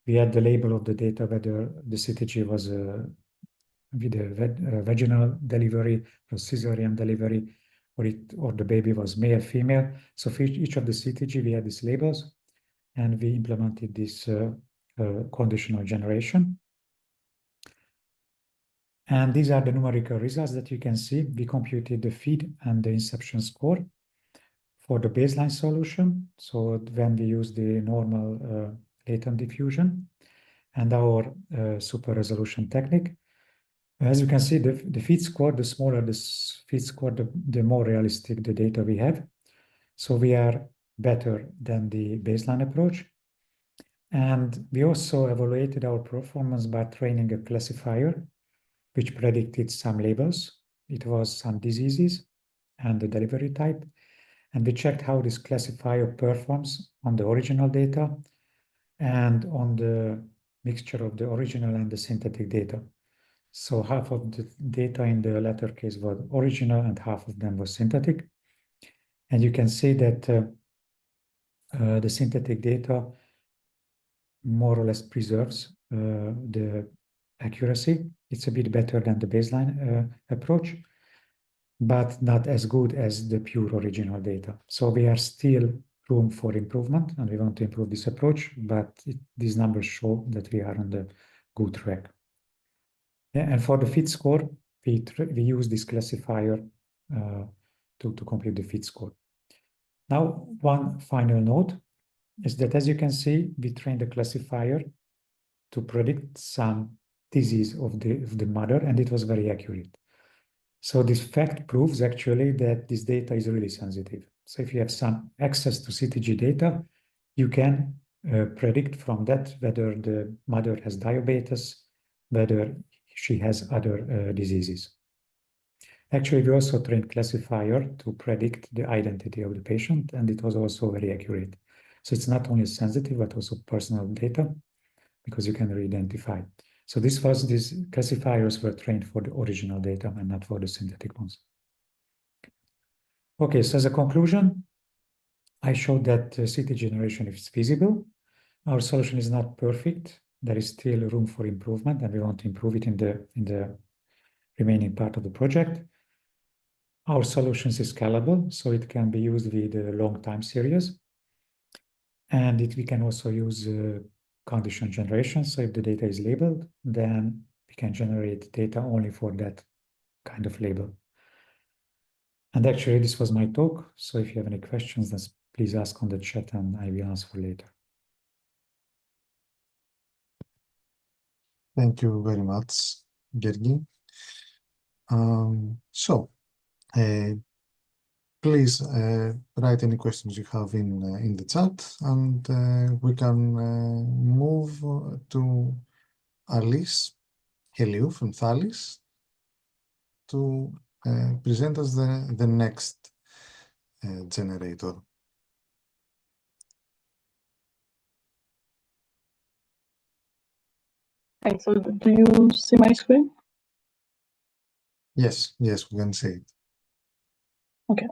we had the label of the data, whether the CTG was with a vaginal delivery or cesarean delivery, or the baby was male, female. So for each of the CTG, we had these labels, and we implemented this conditional generation. And these are the numerical results that you can see. We computed the feed and the inception score for the baseline solution. So when we use the normal latent diffusion and our super resolution technique, as you can see, the feed score, the smaller the feed score, the more realistic the data we have. So we are better than the baseline approach. And we also evaluated our performance by training a classifier which predicted some labels. It was some diseases and the delivery type. And we checked how this classifier performs on the original data and on the mixture of the original and the synthetic data. So half of the data in the latter case was original and half of them was synthetic. And you can see that the synthetic data more or less preserves the accuracy. It's a bit better than the baseline approach, but not as good as the pure original data. So we are still room for improvement, and we want to improve this approach, but these numbers show that we are on the good track. Yeah, and for the fit score, we use this classifier to compute the fit score. Now, one final note is that, as you can see, we trained the classifier to predict some disease of the mother, and it was very accurate. So this fact proves actually that this data is really sensitive. So if you have some access to CTG data, you can predict from that whether the mother has diabetes, whether she has other diseases. Actually, we also trained classifier to predict the identity of the patient, and it was also very accurate. So it's not only sensitive, but also personal data, because you can re-identify. So these classifiers were trained for the original data and not for the synthetic ones. Okay, so as a conclusion, I showed that CT generation is feasible. Our solution is not perfect. There is still room for improvement, and we want to improve it in the remaining part of the project. Our solution is scalable, so it can be used with a long time series. And we can also use condition generation. So if the data is labeled, then we can generate data only for that kind of label. And actually, this was my talk. So if you have any questions, then please ask on the chat and I will answer later. Thank you very much, Gergi. Please write any questions you have in the chat, and we can move to Alice Heliou from Thalys to present us the next generator. Thanks. So do you see my screen? Yes, we can see it. Okay.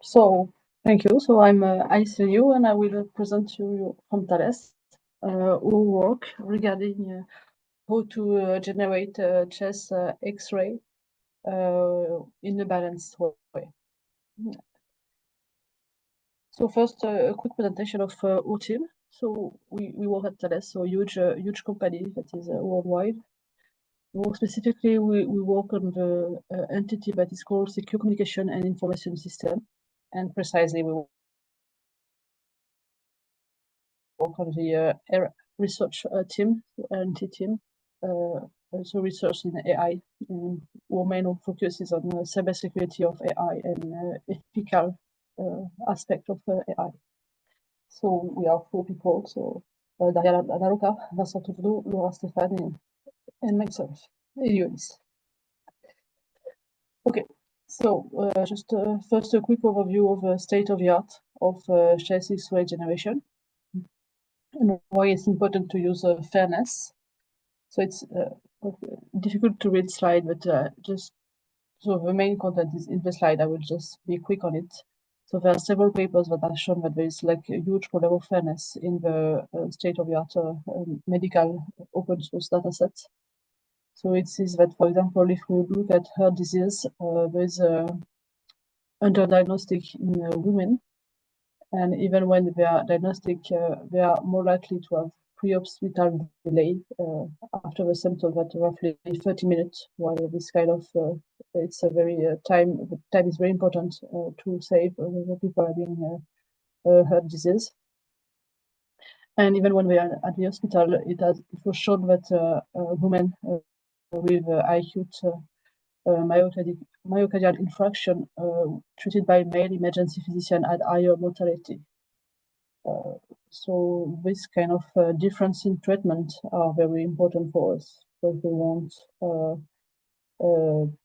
So thank you. So I'm Alice Heliou, and I will present to you from Thales, who work regarding how to generate chest X-ray in a balanced way. So first, a quick presentation of our team. So we work at Thales, so huge company that is worldwide. More specifically, we work on the entity that is called Secure Communication and Information System, and precisely we work on the research team, R&D team, also research in AI. Our main focus is on cybersecurity of AI and ethical aspect of AI. So we are 4 people. So Daria Daruka, Vincent Touvenot, Laura Stéphane, and myself, Elionis. Okay, so just first a quick overview of the state of the art of chest X-ray generation and why it's important to use fairness. So it's difficult to read slide, but just so the main content is in the slide. I will just be quick on it. So there are several papers that have shown that there is like a huge problem of fairness in the state-of-the-art medical open source data set. So it says that, for example, if we look at heart disease, there is underdiagnostic in women, and even when they are diagnostic, they are more likely to have pre-hospital delay after the symptoms at roughly 30 minutes, while this kind of it's a very time is very important to save the people having heart disease. And even when we are at the hospital, it was shown that women with acute myocardial infarction treated by male emergency physician had higher mortality. So this kind of difference in treatment are very important for us, because we want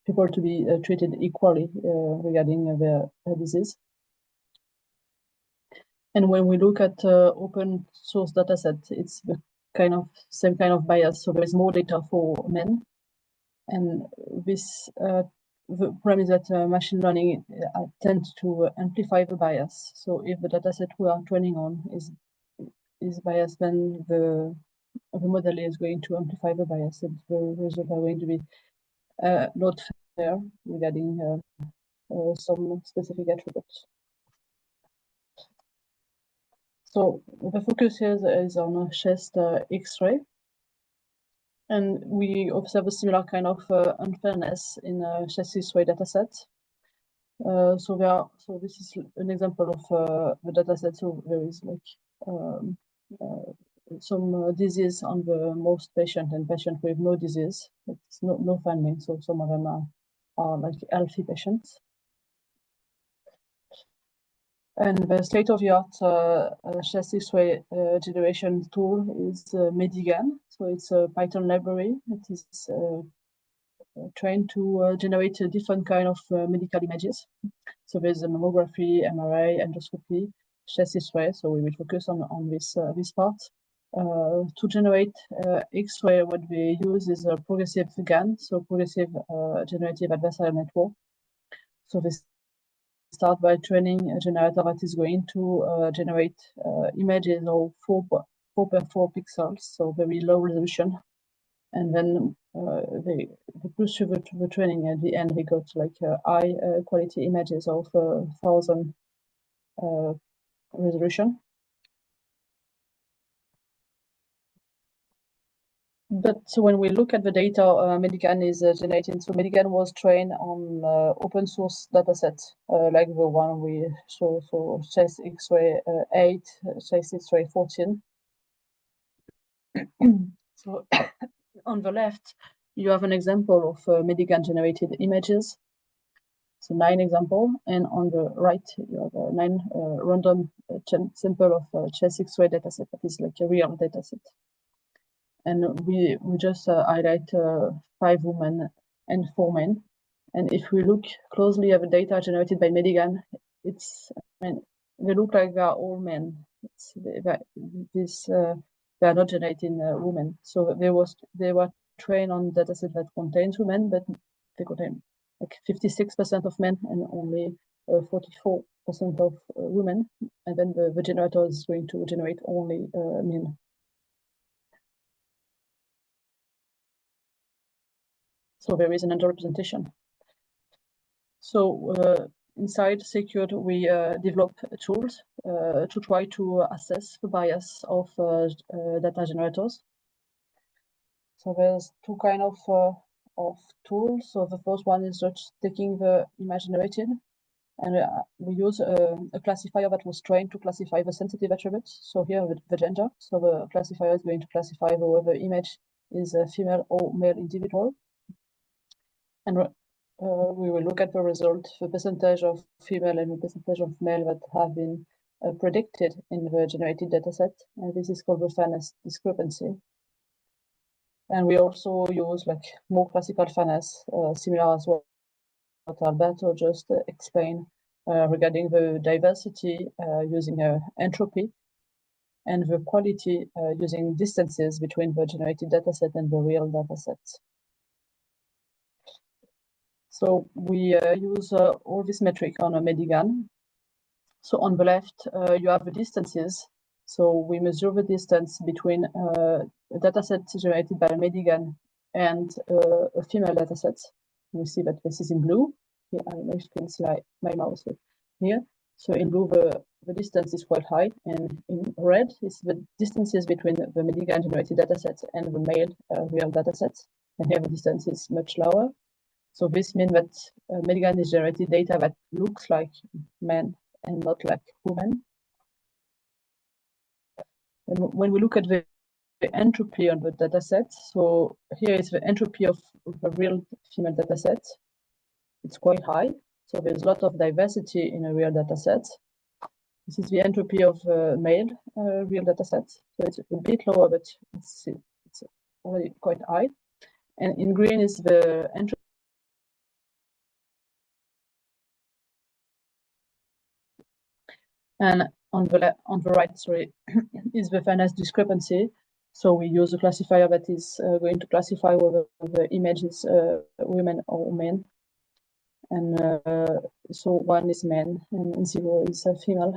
people to be treated equally regarding their disease. And when we look at open source dataset, it's the same kind of bias. So there is more data for men, and this the problem is that machine learning tends to amplify the bias. So if the dataset we are training on is biased, then the model is going to amplify the bias, and the results are going to be not fair regarding some specific attributes. So the focus here is on chest X-ray, and we observe a similar kind of unfairness in chest X-ray dataset. So this is an example of the dataset. So there is like some disease on the most patient and patient with no disease. It's no finding. So some of them are like healthy patients. And the state-of-the-art chest X-ray generation tool is Medigan. So it's a Python library that is trained to generate a different kind of medical images. So there's a mammography, MRI, endoscopy, chest X-ray. So we will focus on this part. To generate X-ray, what we use is a progressive GAN, so progressive generative adversarial network. So this start by training a generator that is going to generate images of 4x4 pixels, so very low resolution. And then they push through the training. At the end, they got like high quality images of 1,000 resolution. But so when we look at the data Medigan is generating, so Medigan was trained on open source datasets like the one we saw, so chest X-ray 8, chest X-ray 14. So on the left, you have an example of Medigan generated images. So 9 example, and on the right you have 9 random sample of chest X-ray dataset. That is like a real dataset. And we just highlight 5 women and 4 men. And if we look closely at the data generated by Medigan, they look like they are all men. They are not generating women. So they were trained on dataset that contains women, but they contain like 56% of men and only 44% of women. And then the generator is going to generate only men. So there is an underrepresentation. So inside SECURED, we develop tools to try to assess the bias of data generators. So there's 2 kinds of tools. So the first one is just taking the image generated, and we use a classifier that was trained to classify the sensitive attributes. So here the gender. So the classifier is going to classify whether the image is a female or male individual. And we will look at the result, the percentage of female and the percentage of male that have been predicted in the generated dataset. And this is called the fairness discrepancy. And we also use like more classical fairness, similar as what Alberto just explained regarding the diversity using entropy, and the quality using distances between the generated dataset and the real dataset. So we use all this metric on a Medigan. So on the left, you have the distances. So we measure the distance between a dataset generated by a Medigan and a female dataset. We see that this is in blue. Here, I don't know if you can see my mouse here. So in blue, the distance is quite high, and in red is the distances between the Medigan generated dataset and the male real dataset. And here the distance is much lower. So this means that Medigan is generated data that looks like men and not like women. And when we look at the entropy on the dataset, so here is the entropy of the real female dataset. It's quite high, so there's a lot of diversity in a real dataset. This is the entropy of male real dataset. So it's a bit lower, but it's already quite high. And in green is the entropy. And on the right, sorry, is the fairness discrepancy. So we use a classifier that is going to classify whether the image is women or men. And so 1 is men and 0 is female.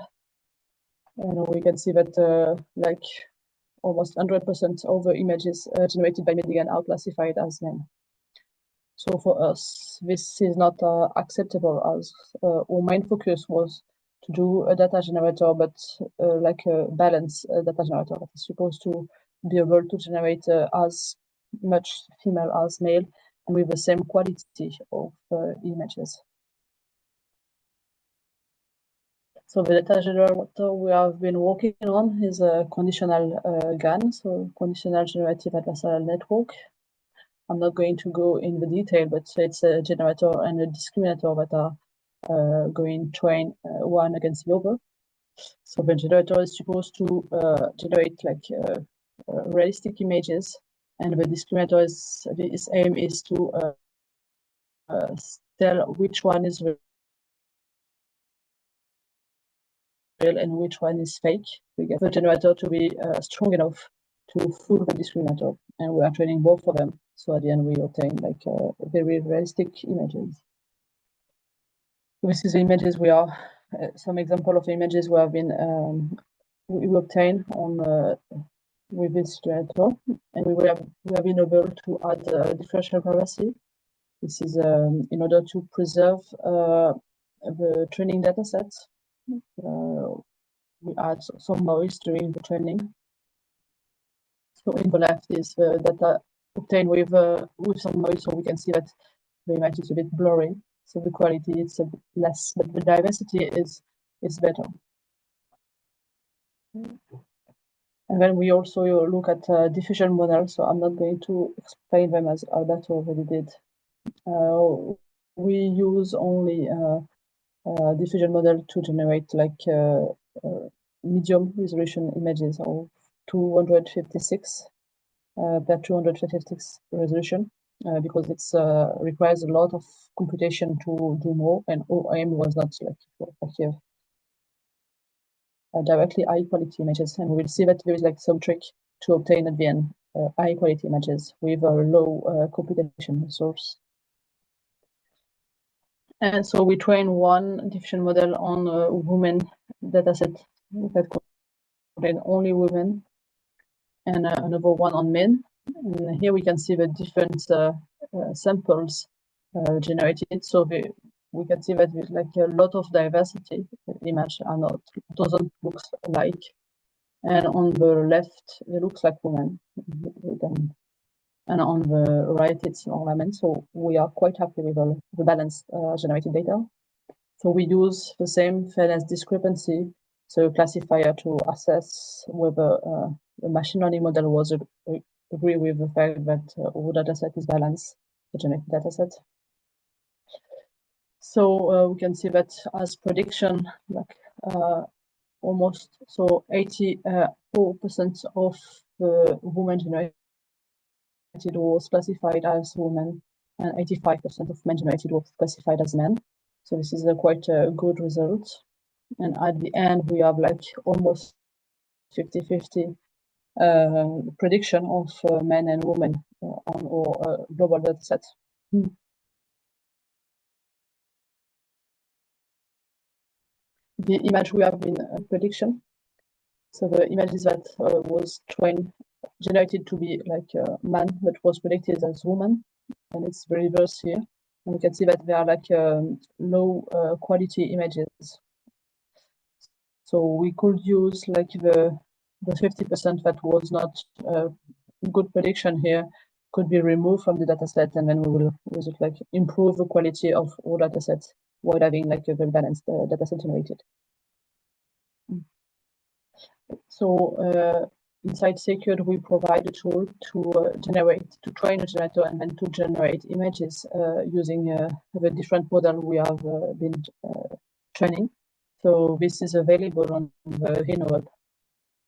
And we can see that like almost 100% of the images generated by Medigan are classified as men. So for us, this is not acceptable, as our main focus was to do a data generator, but like a balanced data generator that is supposed to be able to generate as much female as male and with the same quality of images. So the data generator we have been working on is a conditional GAN, so conditional generative adversarial network. I'm not going to go in the detail, but it's a generator and a discriminator that are going to train one against the other. So the generator is supposed to generate like realistic images, and the discriminator is, its aim is to tell which one is real and which one is fake. We get the generator to be strong enough to fool the discriminator, and we are training both of them. So at the end, we obtain like very realistic images. This is the images we are, some example of images we have been we obtain on with this generator, and we have been able to add differential privacy. This is in order to preserve the training data set. We add some noise during the training. So in the left is the data obtained with some noise, so we can see that the image is a bit blurry. So the quality is a bit less, but the diversity is better. And then we also look at diffusion models. So I'm not going to explain them as Alberto already did. We use only diffusion model to generate like medium resolution images of 256 per 256 resolution because it's requires a lot of computation to do more, and our aim was not like here directly high quality images, and we'll see that there is like some trick to obtain at the end high quality images with a low computation resource. And so we train one diffusion model on a women dataset that contain only women, and another one on men. And here we can see the different samples generated. So we can see that with like a lot of diversity. The image doesn't look alike. And on the left, it looks like women. And on the right, it's ornament. So we are quite happy with the balanced generated data. So we use the same fairness discrepancy, so classifier to assess whether the machine learning model was agree with the fact that our dataset is balanced, the generated dataset. So we can see that as prediction, like almost 84% of the women generated was classified as women, and 85% of men generated was classified as men. So this is quite a good result. And at the end, we have like almost 50-50 prediction of men and women on our global dataset. The image we have in prediction. So the images that was generated to be like a man, but was predicted as woman, and it's the reverse here. And we can see that they are like low quality images. So we could use like the 50% that was not good prediction here could be removed from the dataset, and then we will like improve the quality of all datasets while having like a very balanced dataset generated. So inside SECURED, we provide a tool to train a generator and then to generate images using the different model we have been training. So this is available on the Innohub,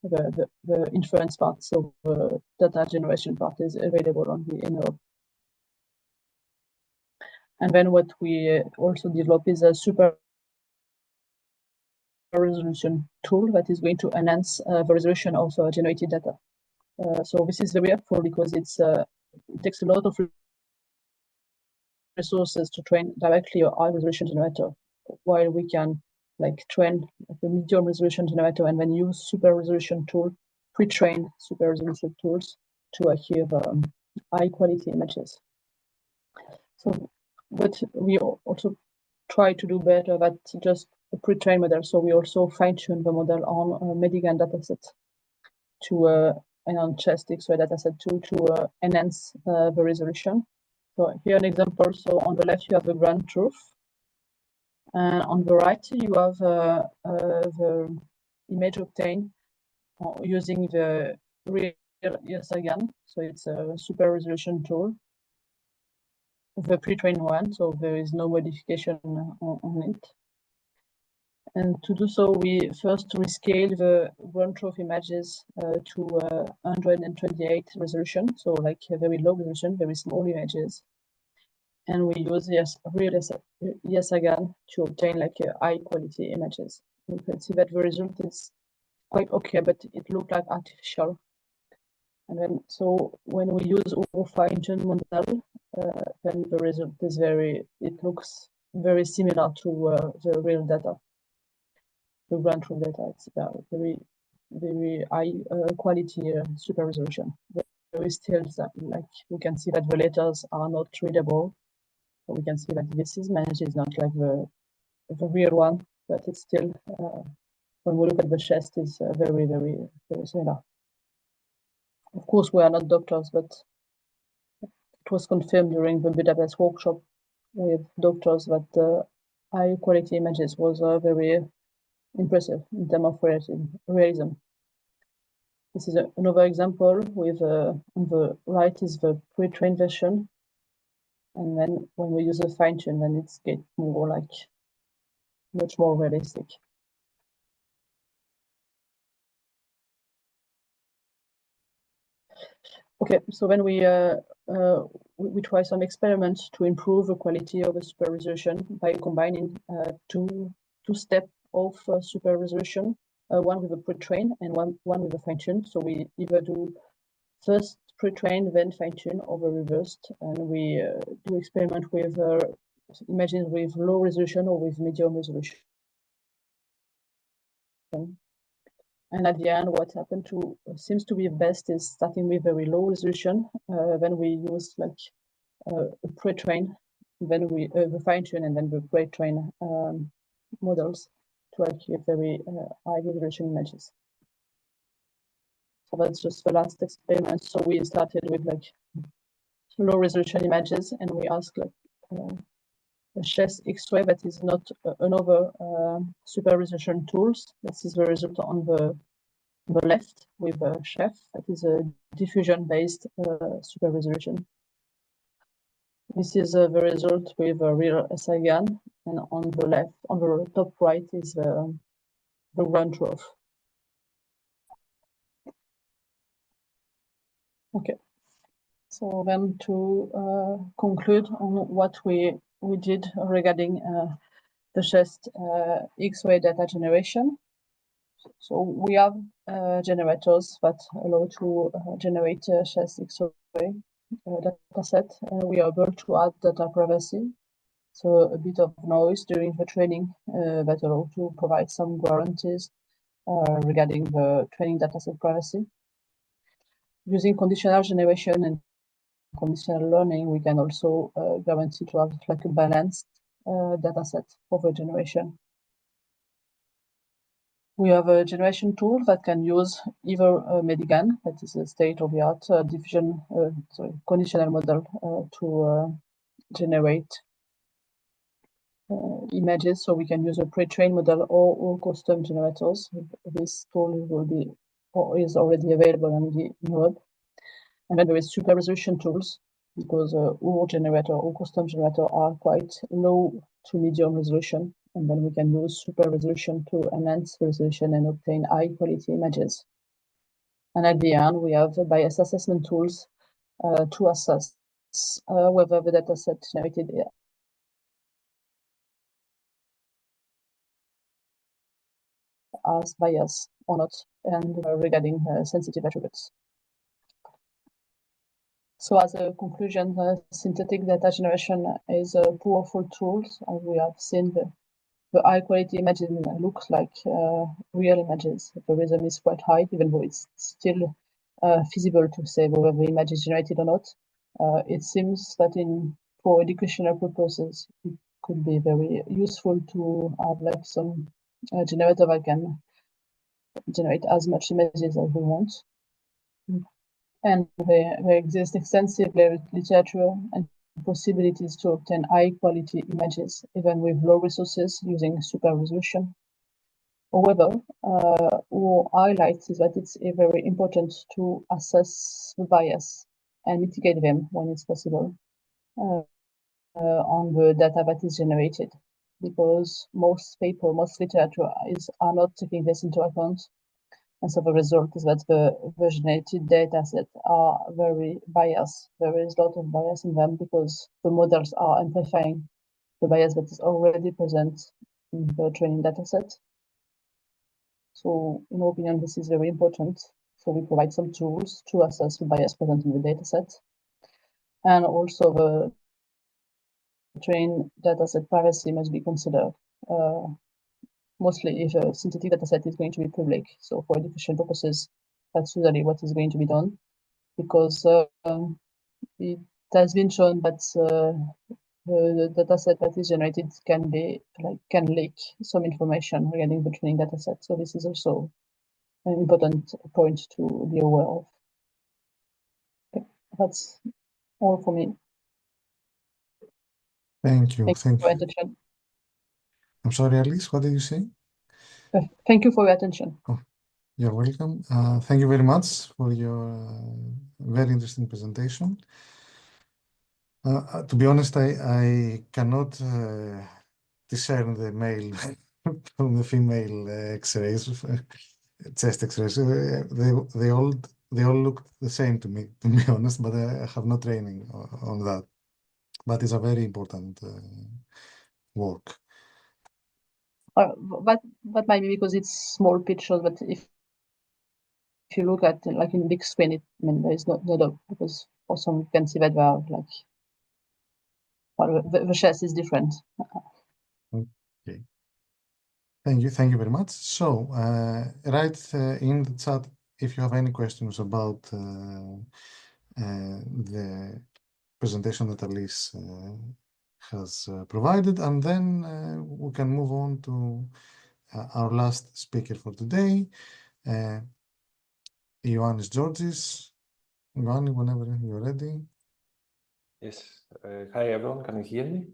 the inference part. So the data generation part is available on the Innohub. And then what we also develop is a super resolution tool that is going to enhance the resolution of generated data. So this is very helpful because it takes a lot of resources to train directly a high resolution generator, while we can like train like a medium resolution generator and then use super resolution tool, pre-trained super resolution tools to achieve high quality images. So, but we also try to do better than just a pre-trained model. So we also fine-tune the model on a Medigan dataset to and on chest X-ray dataset to enhance the resolution. So here an example. So on the left you have the ground truth, and on the right you have the image obtained using the real again. So it's a super resolution tool, the pre-trained one. So there is no modification on it. And to do so, we first rescale the ground truth images to 128 resolution, so like a very low resolution, very small images. And we use real again to obtain like high quality images. You can see that the result is quite okay, but it looks like artificial. And then, so when we use our fine-tuned model, then the result is it looks very similar to the real data. The ground truth data, it's very high quality super resolution. There is still like we can see that the letters are not readable. So we can see that this image is not like the real one, but it's still when we look at the chest is very similar. Of course, we are not doctors, but it was confirmed during the Budapest workshop with doctors that the high quality images was very impressive in terms of realism. This is another example with on the right is the pre-trained version, and then when we use a fine-tune, then it's get more like much more realistic. Okay, so then we try some experiments to improve the quality of the super resolution by combining two steps of super resolution, one with a pre-train and one with a fine-tune. So we either do first pre-train, then fine-tune, or the reversed, and we do experiment with images with low resolution or with medium resolution. And at the end, what happened to seems to be best is starting with very low resolution. Then we use like a pre-train, then we the fine-tune, and then the pre-train models to achieve very high resolution images. So that's just the last experiment. So we started with like low resolution images, and we asked like a chest X-ray that is not another super resolution tools. This is the result on the left with a chef that is a diffusion-based super resolution. This is the result with a real SIGAN, and on the left, on the top right is the ground truth. Okay, so then to conclude on what we did regarding the chest X-ray data generation. So we have generators that allow to generate chest X-ray data set. We are able to add data privacy, so a bit of noise during the training that allow to provide some guarantees regarding the training dataset privacy. Using conditional generation and conditional learning, we can also guarantee to have like a balanced dataset for the generation. We have a generation tool that can use either a Medigan, that is a state-of-the-art conditional model to generate images. So we can use a pre-trained model or custom generators. This tool will be or is already available on the Innohub. And then there is super resolution tools, because all generator or custom generator are quite low to medium resolution. And then we can use super resolution to enhance resolution and obtain high quality images. And at the end, we have bias assessment tools to assess whether the dataset generated as bias or not, and regarding sensitive attributes. So as a conclusion, synthetic data generation is a powerful tool, as we have seen the high quality images looks like real images. The rhythm is quite high, even though it's still feasible to say whether the image is generated or not. It seems that for educational purposes, it could be very useful to have like some generator that can generate as much images as we want. And there exists extensive literature and possibilities to obtain high quality images, even with low resources using super resolution. However, what highlights is that it's very important to assess the bias and mitigate them when it's possible on the data that is generated, because most literature are not taking this into account. And so the result is that the generated data sets are very biased. There is a lot of bias in them because the models are amplifying the bias that is already present in the training data set. So in our opinion, this is very important. So we provide some tools to assess the bias present in the data set. And also the trained data set privacy must be considered. Mostly if a synthetic dataset is going to be public. So for education purposes, that's usually what is going to be done, because it has been shown that the dataset that is generated can leak some information regarding the training dataset. So this is also an important point to be aware of. Okay, that's all for me. Thank you. Thank you for your attention. I'm sorry, Alice, what did you say? Thank you for your attention. Oh, you're welcome. Thank you very much for your very interesting presentation. To be honest, I cannot discern the male from the female X-rays, chest X-rays. They all look the same to me, to be honest, but I have no training on that. But it's a very important work. That might be because it's small pictures, but if you look at like in big screen, there is no doubt, because also you can see that they are like, well, the chest is different. Okay. Thank you very much. So write in the chat if you have any questions about the presentation that Alice has provided, and then we can move on to our last speaker for today, Ioannis Georgis. Ioannis, whenever you're ready. Yes. Hi, everyone. Can you hear me?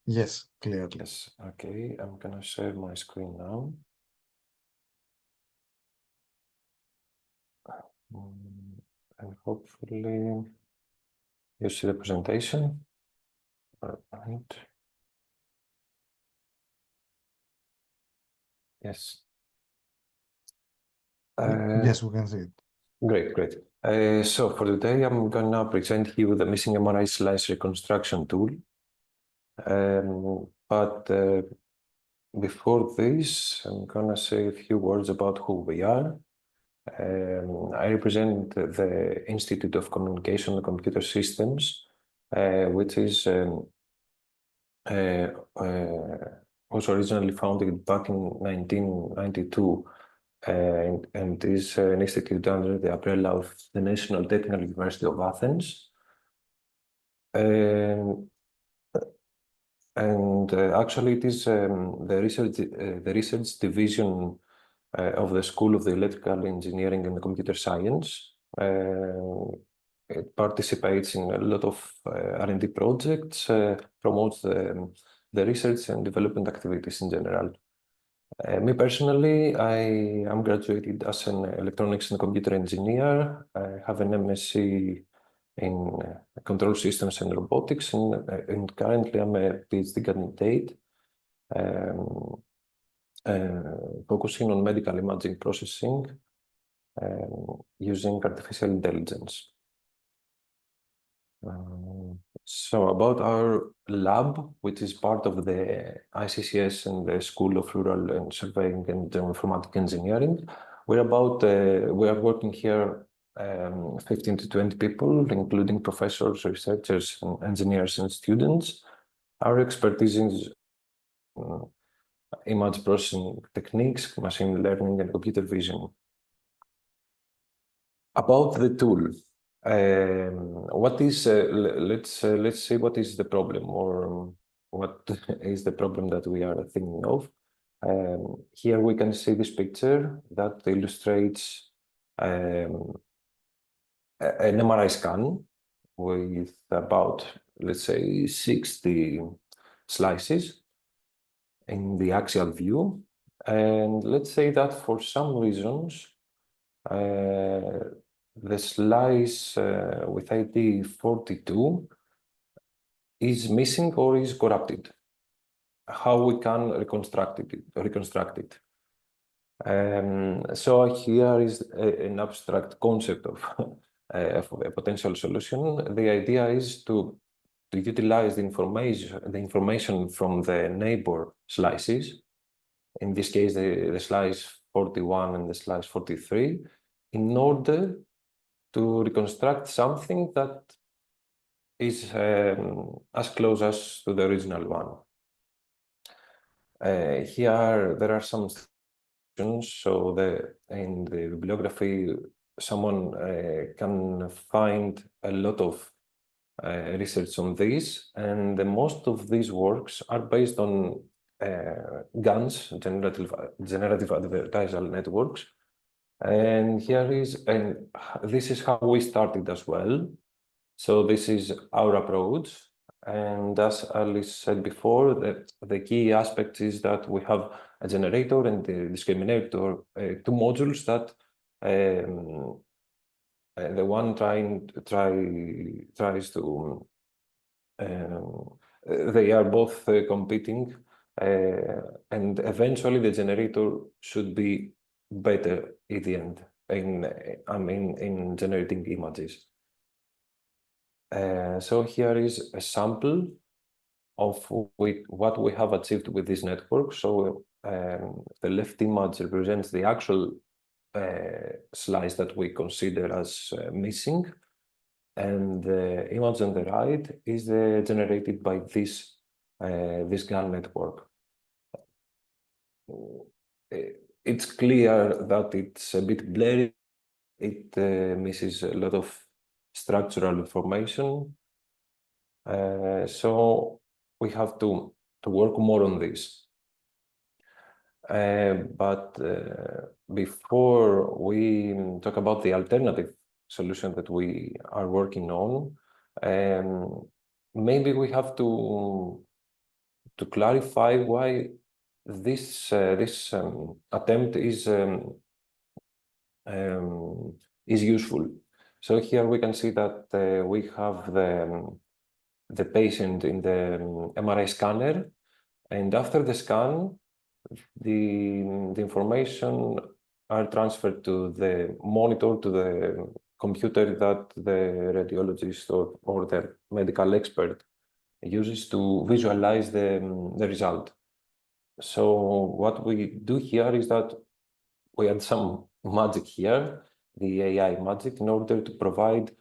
Yes, clearly. Yes. Okay. I'm gonna share my screen now. And hopefully you see the presentation. Right. Yes. Yes, we can see it. Great. So for today, I'm gonna present you the missing MRI slice reconstruction tool. But before this, I'm gonna say a few words about who we are. I represent the Institute of Communication and Computer Systems, which is was originally founded back in 1992 and is an institute under the umbrella of the National Technical University of Athens. Actually, it is the research division of the School of the Electrical Engineering and Computer Science. It participates in a lot of R&D projects, promotes the research and development activities in general. Me personally, I am graduated as an electronics and computer engineer. I have an MSc in control systems and robotics, and currently I'm a PhD candidate focusing on medical imaging processing using artificial intelligence. So about our lab, which is part of the ICCS and the School of Rural and Surveying and Geoinformatic Engineering, we are working here 15 to 20 people, including professors, researchers, and engineers and students. Our expertise is image processing techniques, machine learning, and computer vision. About the tool, what is let's see what is the problem, or what is the problem that we are thinking of. Here we can see this picture that illustrates an MRI scan with about, let's say, 60 slices in the axial view. And let's say that for some reasons, the slice with ID 42 is missing or is corrupted. How we can reconstruct it. So here is an abstract concept of a potential solution. The idea is to utilize the information from the neighbor slices, in this case the slice 41 and the slice 43, in order to reconstruct something that is as close as to the original one. Here there are some solutions. So in the bibliography, someone can find a lot of research on this, and most of these works are based on GANs, generative adversarial networks. And this is how we started as well. So this is our approach. And as Alice said before, the key aspect is that we have a generator and the discriminator, two modules that the one tries to, they are both competing, and eventually the generator should be better at the end in generating images. So here is a sample of what we have achieved with this network. So the left image represents the actual slice that we consider as missing, and the image on the right is generated by this GAN network. It's clear that it's a bit blurry. It misses a lot of structural information. So we have to work more on this. But before we talk about the alternative solution that we are working on, maybe we have to clarify why this attempt is useful. So here we can see that we have the patient in the MRI scanner, and after the scan, the information are transferred to the monitor, to the computer that the radiologist or the medical expert uses to visualize the result. So what we do here is that we add some magic here, the AI magic, in order to provide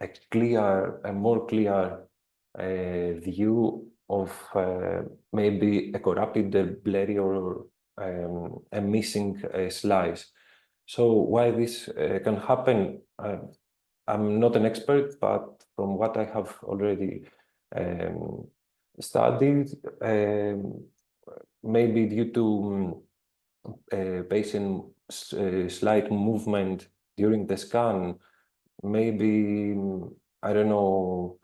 a more clear view of maybe a corrupted, a blurry, or a missing slice. So why this can happen, I'm not an expert, but from what I have already studied, maybe due to patient slight movement during the scan, maybe, I don't know,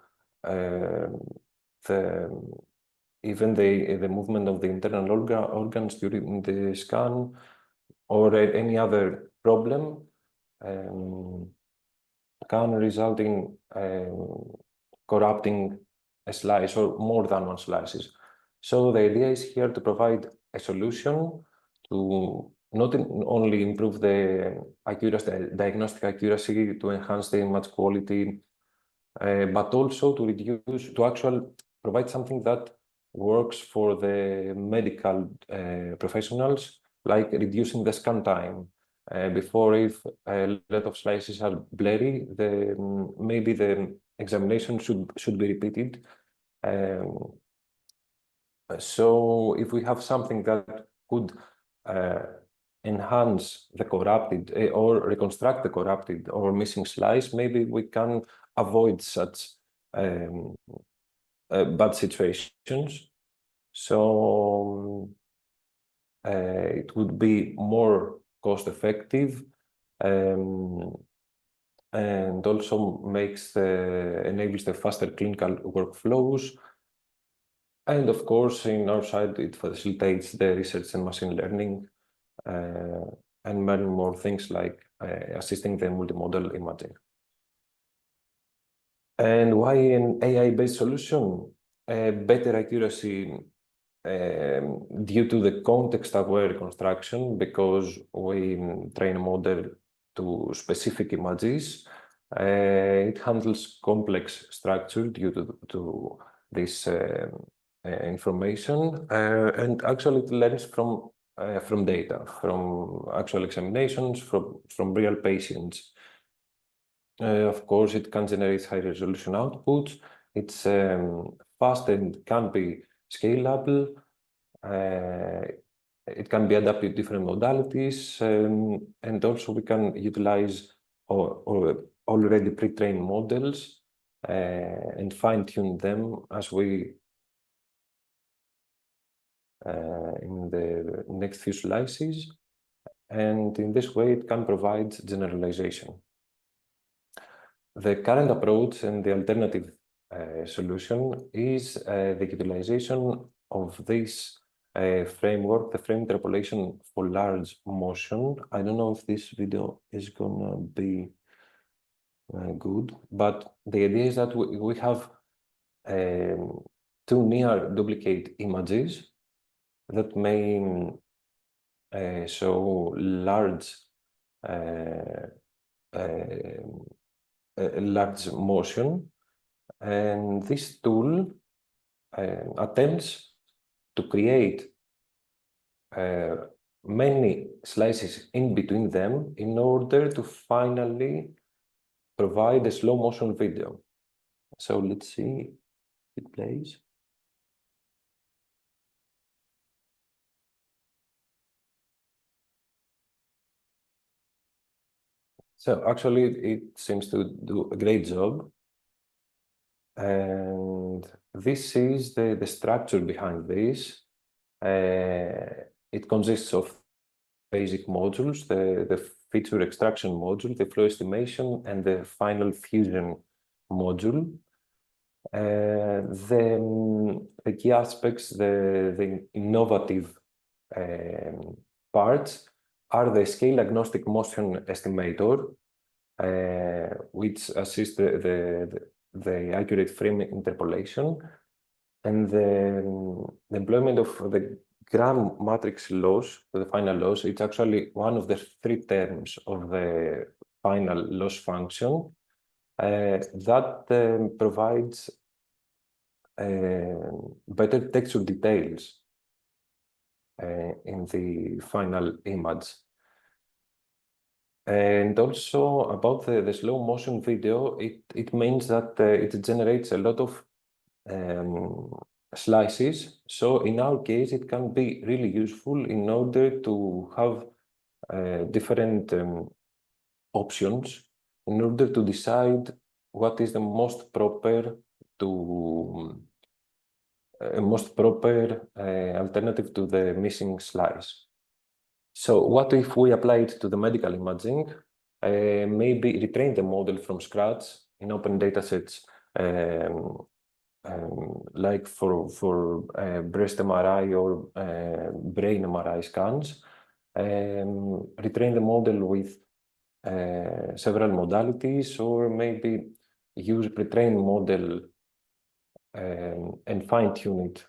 even the movement of the internal organs during the scan, or any other problem can result in corrupting a slice or more than one slices. So the idea is here to provide a solution to not only improve the diagnostic accuracy, to enhance the image quality, but also to actually provide something that works for the medical professionals, like reducing the scan time. Before, if a lot of slices are blurry, maybe the examination should be repeated. So if we have something that could enhance the corrupted or reconstruct the corrupted or missing slice, maybe we can avoid such bad situations. So it would be more cost effective and also enables the faster clinical workflows. And of course, in our side, it facilitates the research and machine learning and many more things like assisting the multimodal imaging. And why an AI-based solution? Better accuracy due to the context-aware reconstruction, because we train a model to specific images. It handles complex structure due to this information, and actually it learns from data, from actual examinations, from real patients. Of course, it can generate high-resolution outputs. It's fast and can be scalable. It can be adapted to different modalities, and also we can utilize or already pre-trained models and fine-tune them as we in the next few slices. And in this way, it can provide generalization. The current approach and the alternative solution is the utilization of this framework, the frame interpolation for large motion. I don't know if this video is gonna be good, but the idea is that we have two near duplicate images that may show large motion, and this tool attempts to create many slices in between them in order to finally provide a slow motion video. So let's see if it plays. So actually it seems to do a great job. And this is the structure behind this. It consists of basic modules, the feature extraction module, the flow estimation, and the final fusion module. The key aspects, the innovative parts are the scale agnostic motion estimator, which assists the accurate frame interpolation, and the employment of the gram matrix loss, the final loss. It's actually one of the three terms of the final loss function that provides better texture details in the final image. And also about the slow motion video, it means that it generates a lot of slices. So in our case, it can be really useful in order to have different options in order to decide what is the most proper alternative to the missing slice. So what if we apply it to the medical imaging? Maybe retrain the model from scratch in open datasets, like for breast MRI or brain MRI scans. Retrain the model with several modalities, or maybe use pre-trained model and fine-tune it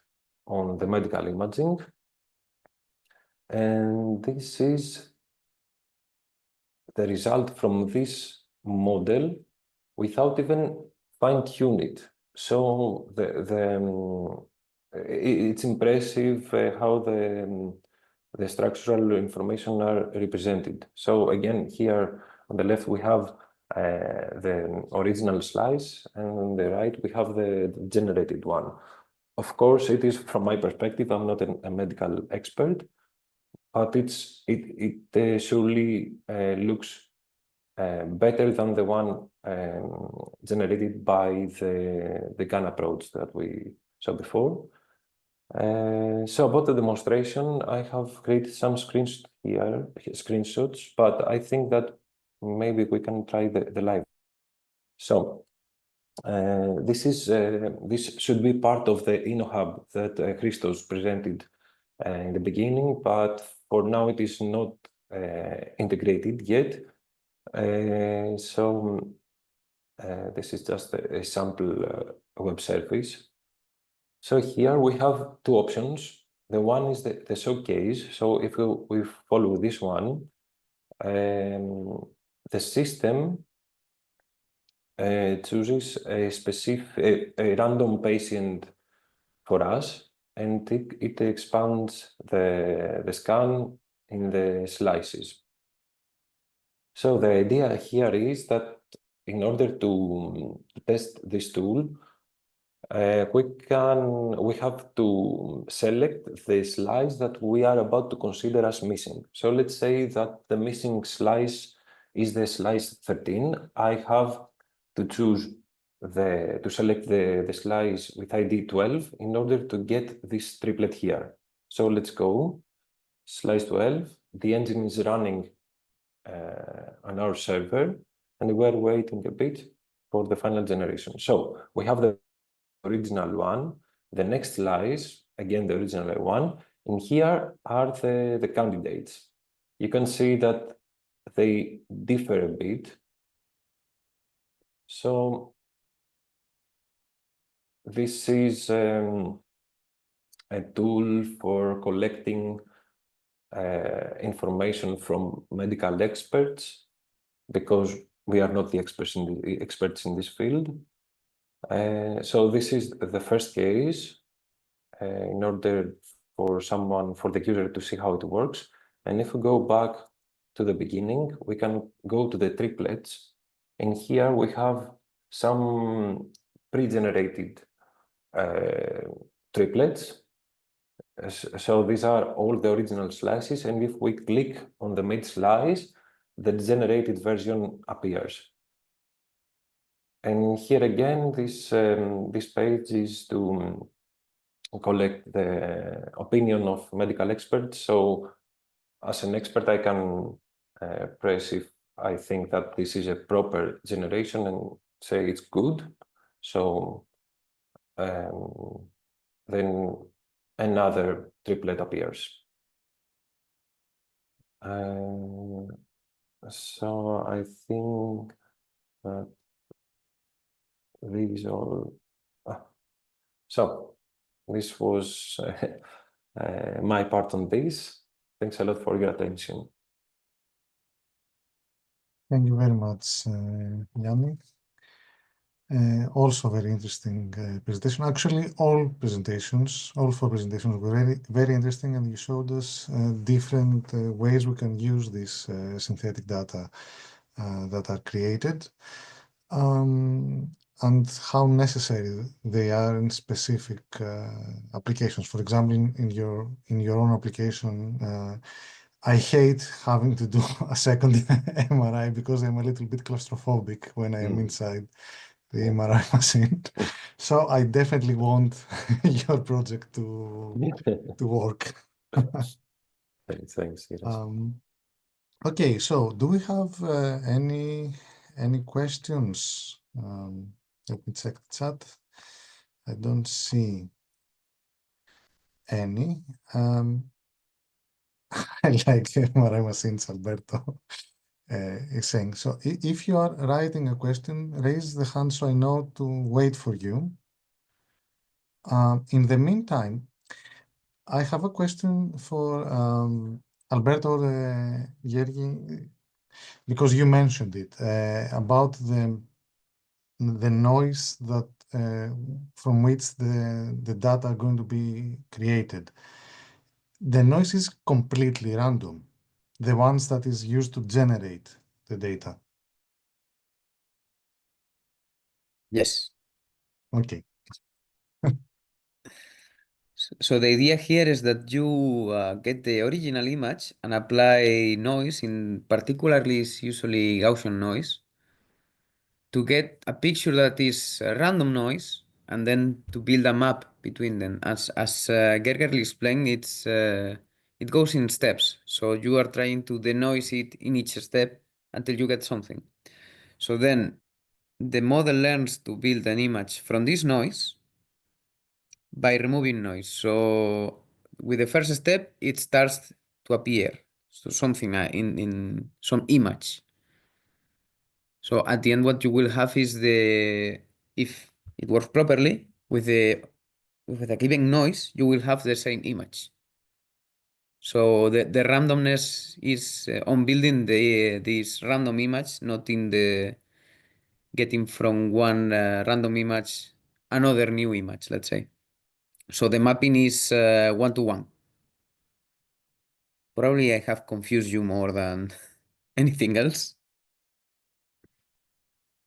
on the medical imaging. And this is the result from this model without even fine-tune it. So it's impressive how the structural information are represented. So again, here on the left we have the original slice, and on the right we have the generated one. Of course, it is from my perspective. I'm not a medical expert, but it surely looks better than the one generated by the GAN approach that we saw before. So about the demonstration, I have created some screenshots, but I think that maybe we can try the live. So this should be part of the Innohub that Christos presented in the beginning, but for now it is not integrated yet. So this is just a sample web service. So here we have two options. The one is the showcase. So if we follow this one, the system chooses a specific, a random patient for us, and it expands the scan in the slices. So the idea here is that in order to test this tool, we have to select the slice that we are about to consider as missing. So let's say that the missing slice is the slice 13. I have to choose to select the slice with ID 12 in order to get this triplet here. So let's go, slice 12. The engine is running on our server, and we're waiting a bit for the final generation. So we have the original one, the next slice, again the original one, and here are the candidates. You can see that they differ a bit. So this is a tool for collecting information from medical experts, because we are not the experts in this field. So this is the first case in order for the user to see how it works. And if we go back to the beginning, we can go to the triplets. And here we have some pre-generated triplets. So these are all the original slices. And if we click on the mid slice, the generated version appears. And here again, this page is to collect the opinion of medical experts. So as an expert, I can press if I think that this is a proper generation and say it's good. So then another triplet appears. So I think that these all. So this was my part on this. Thanks a lot for your attention. Thank you very much, Yanni. Also very interesting presentation. Actually, all four presentations were very, very interesting, and you showed us different ways we can use this synthetic data that are created, and how necessary they are in specific applications. For example, in your own application, I hate having to do a second MRI because I'm a little bit claustrophobic when I am inside the MRI machine. So I definitely want your project to work. Thanks. Okay, so do we have any questions? Let me check the chat. I don't see any. I like MRI machines, Alberto is saying. So if you are writing a question, raise the hand so I know to wait for you. In the meantime, I have a question for Alberto or Yergi, because you mentioned it about the noise that from which the data are going to be created. The noise is completely random, the ones that is used to generate the data. Yes. Okay. So the idea here is that you get the original image and apply noise, in particularly is usually Gaussian noise, to get a picture that is a random noise, and then to build a map between them. As Gergerly explained, it goes in steps. So you are trying to denoise it in each step until you get something. So then the model learns to build an image from this noise by removing noise. So with the first step, it starts to appear. So something in some image. So at the end, what you will have is if it works properly with a given noise, you will have the same image. So the randomness is on building this random image, not in the getting from one random image another new image, let's say. So the mapping is one-to-one. Probably I have confused you more than anything else.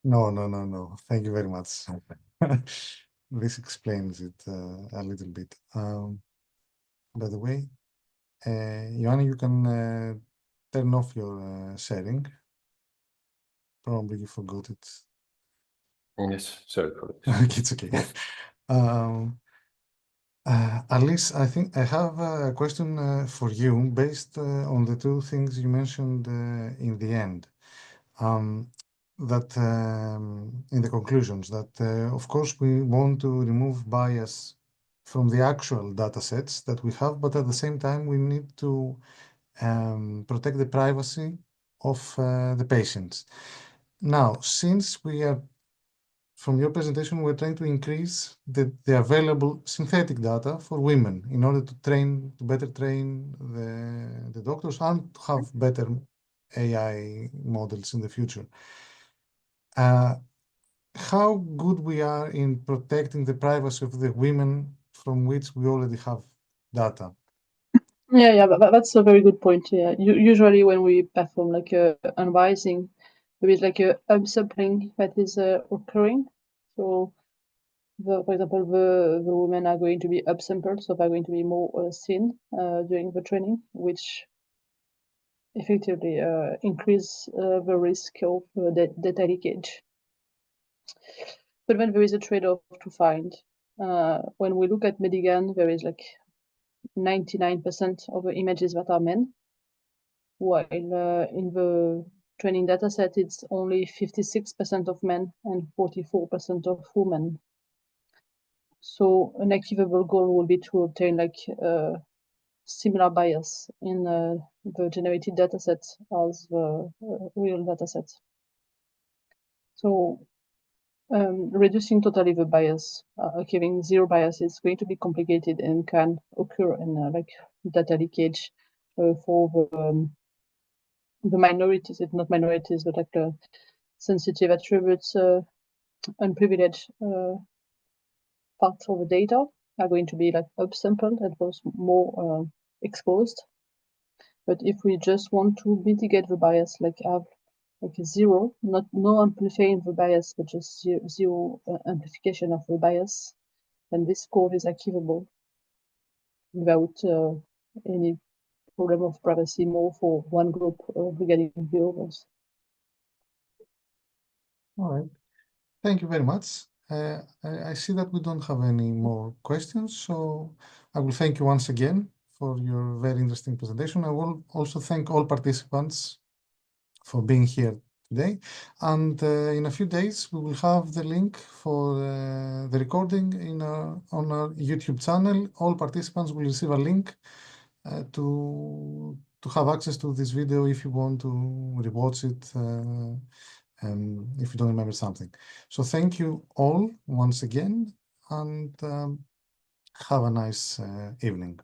No. Thank you very much. This explains it a little bit. By the way, Ioanni, you can turn off your sharing. Probably you forgot it. Yes, sorry for this. It's okay. Alice, I think I have a question for you based on the two things you mentioned in the end. That in the conclusions, that of course we want to remove bias from the actual data sets that we have, but at the same time we need to protect the privacy of the patients. Now, since we are, from your presentation, we're trying to increase the available synthetic data for women in order to better train the doctors and to have better AI models in the future. How good we are in protecting the privacy of the women from which we already have data? Yeah, that's a very good point. Yeah, usually when we perform like unbiasing, there is like a upsampling that is occurring. So, for example, the women are going to be upsampled, so they're going to be more seen during the training, which effectively increase the risk of data leakage. But then there is a trade-off to find. When we look at Medigan, there is like 99% of the images that are men, while in the training dataset, it's only 56% of men and 44% of women. So an achievable goal will be to obtain like similar bias in the generated dataset as the real dataset. So reducing totally the bias, giving zero bias is going to be complicated and can occur in like data leakage for the minorities, if not minorities, but like sensitive attributes, unprivileged parts of the data are going to be like upsampled and those more exposed. But if we just want to mitigate the bias, like have like a zero, no amplifying the bias, but just zero amplification of the bias, then this goal is achievable without any problem of privacy more for one group regarding the others. All right. Thank you very much. I see that we don't have any more questions, so I will thank you once again for your very interesting presentation. I will also thank all participants for being here today. And in a few days, we will have the link for the recording on our YouTube channel. All participants will receive a link to have access to this video if you want to rewatch it if you don't remember something. So thank you all once again, and have a nice evening.